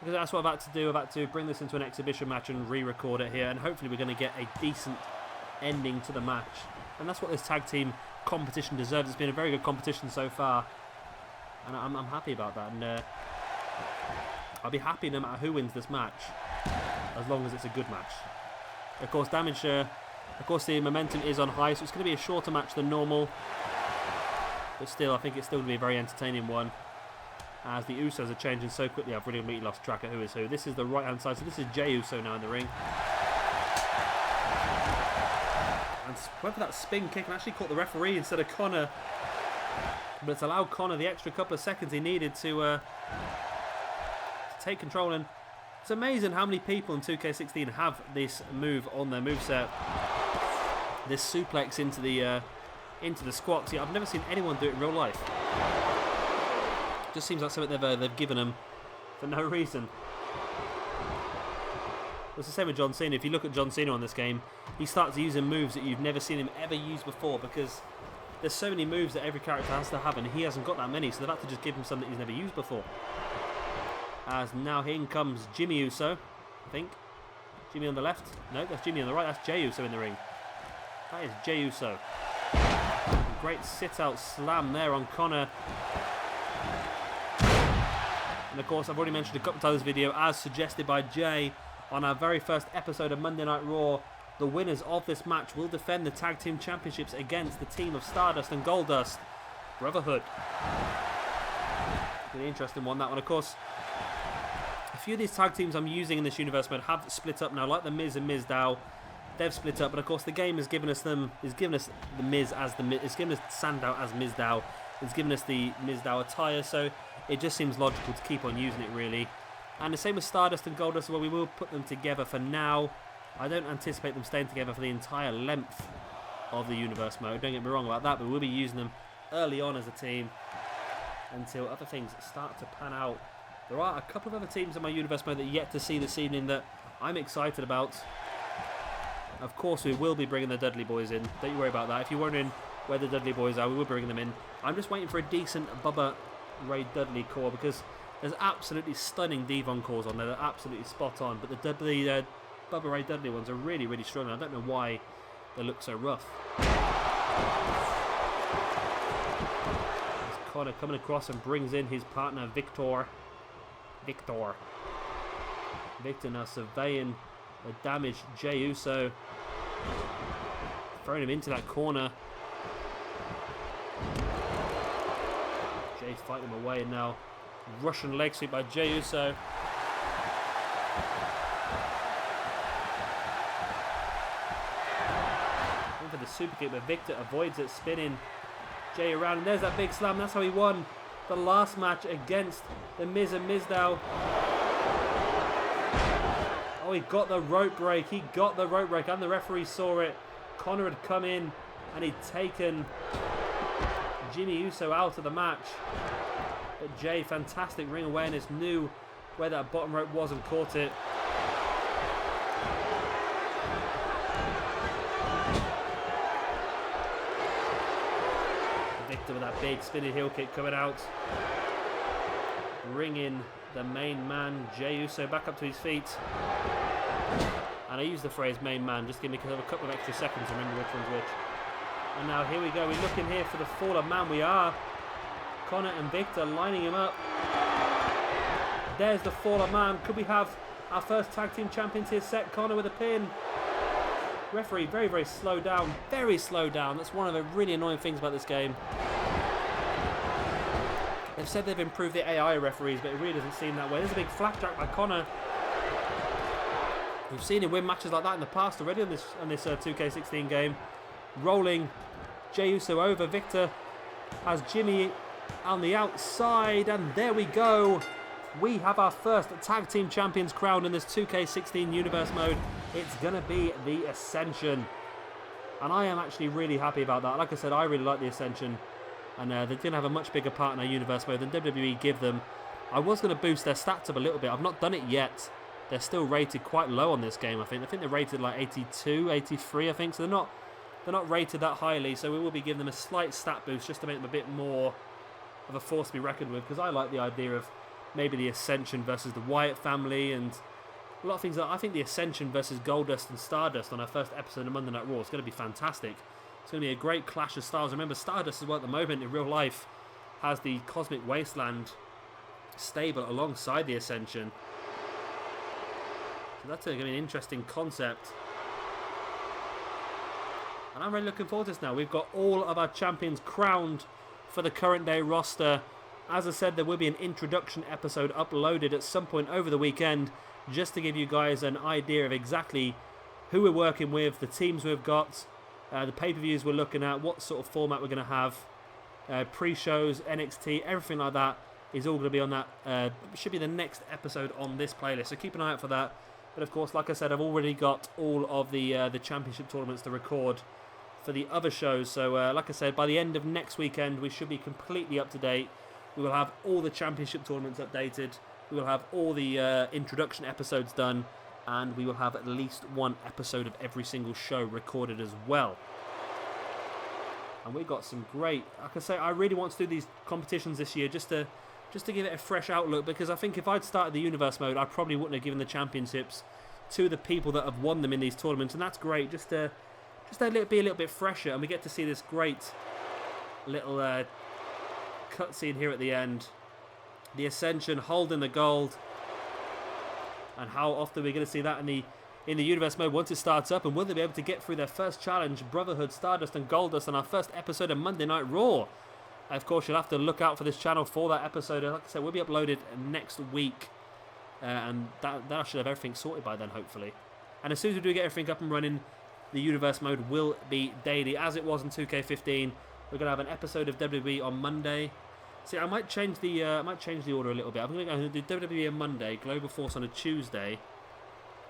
because that's what I've had to do. I've had to bring this into an exhibition match and re-record it here, and hopefully we're going to get a decent ending to the match. And that's what this tag team competition deserves. It's been a very good competition so far, and I'm happy about that. And I'll be happy no matter who wins this match, as long as it's a good match. Of course, of course, the momentum is on high, so it's going to be a shorter match than normal. But still, I think it's still going to be a very entertaining one. As the Usos are changing so quickly, I've really completely lost track of who is who. This is the right-hand side, so this is Jey Uso now in the ring. And went for that spin kick and actually caught the referee instead of Konnor. But it's allowed Konnor the extra couple of seconds he needed to take control. And it's amazing how many people in 2K16 have this move on their moveset. This suplex into the squat. See, I've never seen anyone do it in real life. Just seems like something they've given them for no reason. It's the same with John Cena. If you look at John Cena on this game, he starts using moves that you've never seen him ever use before, because there's so many moves that every character has to have, and he hasn't got that many, so they've had to just give him something he's never used before. As now in comes Jimmy Uso, I think. Jimmy on the left. No, that's Jimmy on the right. That's Jey Uso in the ring. That is Jey Uso. Great sit-out slam there on Konnor. And of course, I've already mentioned a couple of times this video, as suggested by Jay on our very first episode of Monday Night Raw, the winners of this match will defend the Tag Team Championships against the team of Stardust and Goldust Brotherhood. Really interesting one, that one. Of course, few of these tag teams I'm using in this universe mode have split up now, like the Miz and Mizdow. They've split up, but of course the game has given us the Miz as it's given us Sandow as Mizdow. It's given us the Mizdow attire, so it just seems logical to keep on using it, really. And the same with Stardust and Goldust as well. We will put them together for now. I don't anticipate them staying together for the entire length of the universe mode. Don't get me wrong about that, but we'll be using them early on as a team until other things start to pan out. There are a couple of other teams in my universe mode that are yet to see this evening that I'm excited about. Of course, we will be bringing the Dudley Boys in. Don't you worry about that. If you're wondering where the Dudley Boys are, we will bring them in. I'm just waiting for a decent Bubba Ray Dudley core because there's absolutely stunning Devon cores on there. They're absolutely spot on. But the Bubba Ray Dudley ones are really, really strong. I don't know why they look so rough. There's Konnor coming across and brings in his partner Victor now surveying the damaged Jey Uso. Throwing him into that corner. Jey's fighting him away now. Russian leg sweep by Jey Uso. Going for the super kick, but Victor avoids it, spinning Jey around. And there's that big slam. That's how he won the last match against the Miz and Mizdow. Oh, he got the rope break. He got the rope break, and the referee saw it. Konnor had come in and he'd taken Jimmy Uso out of the match. But Jey, fantastic ring awareness, knew where that bottom rope was and caught it. Victor with that big spinning heel kick coming out. Bringing the main man, Jey Uso, back up to his feet. And I use the phrase main man, just give me a couple of extra seconds to remember which one's which. And now here we go, we're looking here for the fallen man. We are. Konnor and Victor lining him up. There's the fallen man. Could we have our first tag team champions here set? Konnor with a pin. Referee very, very slow down. Very slow down. That's one of the really annoying things about this game. They've said they've improved the AI referees, but it really doesn't seem that way. There's a big flapjack by Konnor. We've seen him win matches like that in the past already on this 2K16 game. Rolling Jey Uso over. Victor has Jimmy on the outside, and there we go. We have our first tag team champions crowned in this 2K16 universe mode. It's gonna be the Ascension, and I am actually really happy about that. Like I said, I really like the Ascension, and they're gonna have a much bigger part in our universe mode than WWE give them. I was gonna boost their stats up a little bit. I've not done it yet. They're still rated quite low on this game. I think they're rated like 82, 83. I think so. They're not rated that highly. So we will be giving them a slight stat boost just to make them a bit more of a force to be reckoned with. Because I like the idea of maybe the Ascension versus the Wyatt family and a lot of things. I think the Ascension versus Goldust and Stardust on our first episode of Monday Night Raw is going to be fantastic. It's going to be a great clash of styles. Remember, Stardust as well at the moment in real life has the Cosmic Wasteland stable alongside the Ascension. So that's going to be an interesting concept. And I'm really looking forward to this now. We've got all of our champions crowned for the current day roster. As I said, there will be an introduction episode uploaded at some point over the weekend just to give you guys an idea of exactly who we're working with, the teams we've got, the pay-per-views we're looking at, what sort of format we're going to have, pre-shows, NXT, everything like that is all going to be on that. Should be the next episode on this playlist, so keep an eye out for that. But of course, like I said, I've already got all of the championship tournaments to record for the other shows. So like I said, by the end of next weekend, we should be completely up to date. We will have all the championship tournaments updated. We will have all the introduction episodes done. And we will have at least one episode of every single show recorded as well. And we got some great... Like I say, I really want to do these competitions this year just to give it a fresh outlook, because I think if I'd started the universe mode, I probably wouldn't have given the championships to the people that have won them in these tournaments, and that's great. Just to be a little bit fresher, and we get to see this great little cutscene here at the end. The Ascension holding the gold, and how often we're going to see that in the universe mode once it starts up, and will they be able to get through their first challenge, Brotherhood, Stardust, and Goldust, on our first episode of Monday Night Raw? Of course, you'll have to look out for this channel for that episode. Like I said, we'll be uploaded next week. and that should have everything sorted by then, hopefully. And as soon as we do get everything up and running, the universe mode will be daily, as it was in 2K15. We're gonna have an episode of WWE on Monday. See, I might change the order a little bit. I'm gonna do WWE on Monday, Global Force on a Tuesday.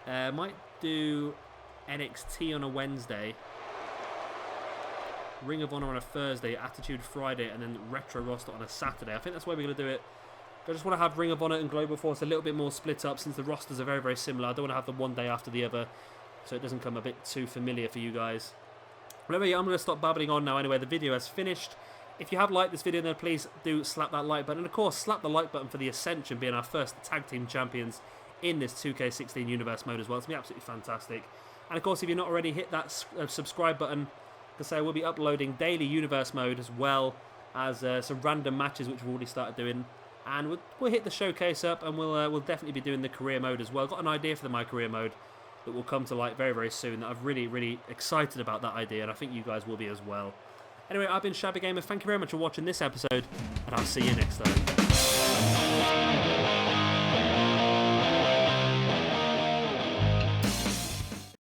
Might do NXT on a Wednesday, Ring of Honor on a Thursday, Attitude Friday, and then Retro Roster on a Saturday. I think that's the way we're going to do it. I just want to have Ring of Honor and Global Force a little bit more split up, since the rosters are very, very similar. I don't want to have them one day after the other, so it doesn't come a bit too familiar for you guys. Remember, I'm going to stop babbling on now anyway. The video has finished. If you have liked this video, then please do slap that like button. And of course, slap the like button for the Ascension being our first tag team champions in this 2K16 universe mode as well. It's going to be absolutely fantastic. And of course, if you're not already, hit that subscribe button, because we'll be uploading daily universe mode as well as some random matches which we've already started doing. And we'll hit the showcase up, and we'll definitely be doing the career mode as well. Got an idea for the My Career mode that will come to light very, very soon. That I'm really, really excited about that idea, and I think you guys will be as well. Anyway, I've been Shabby Gamer. Thank you very much for watching this episode, and I'll see you next time.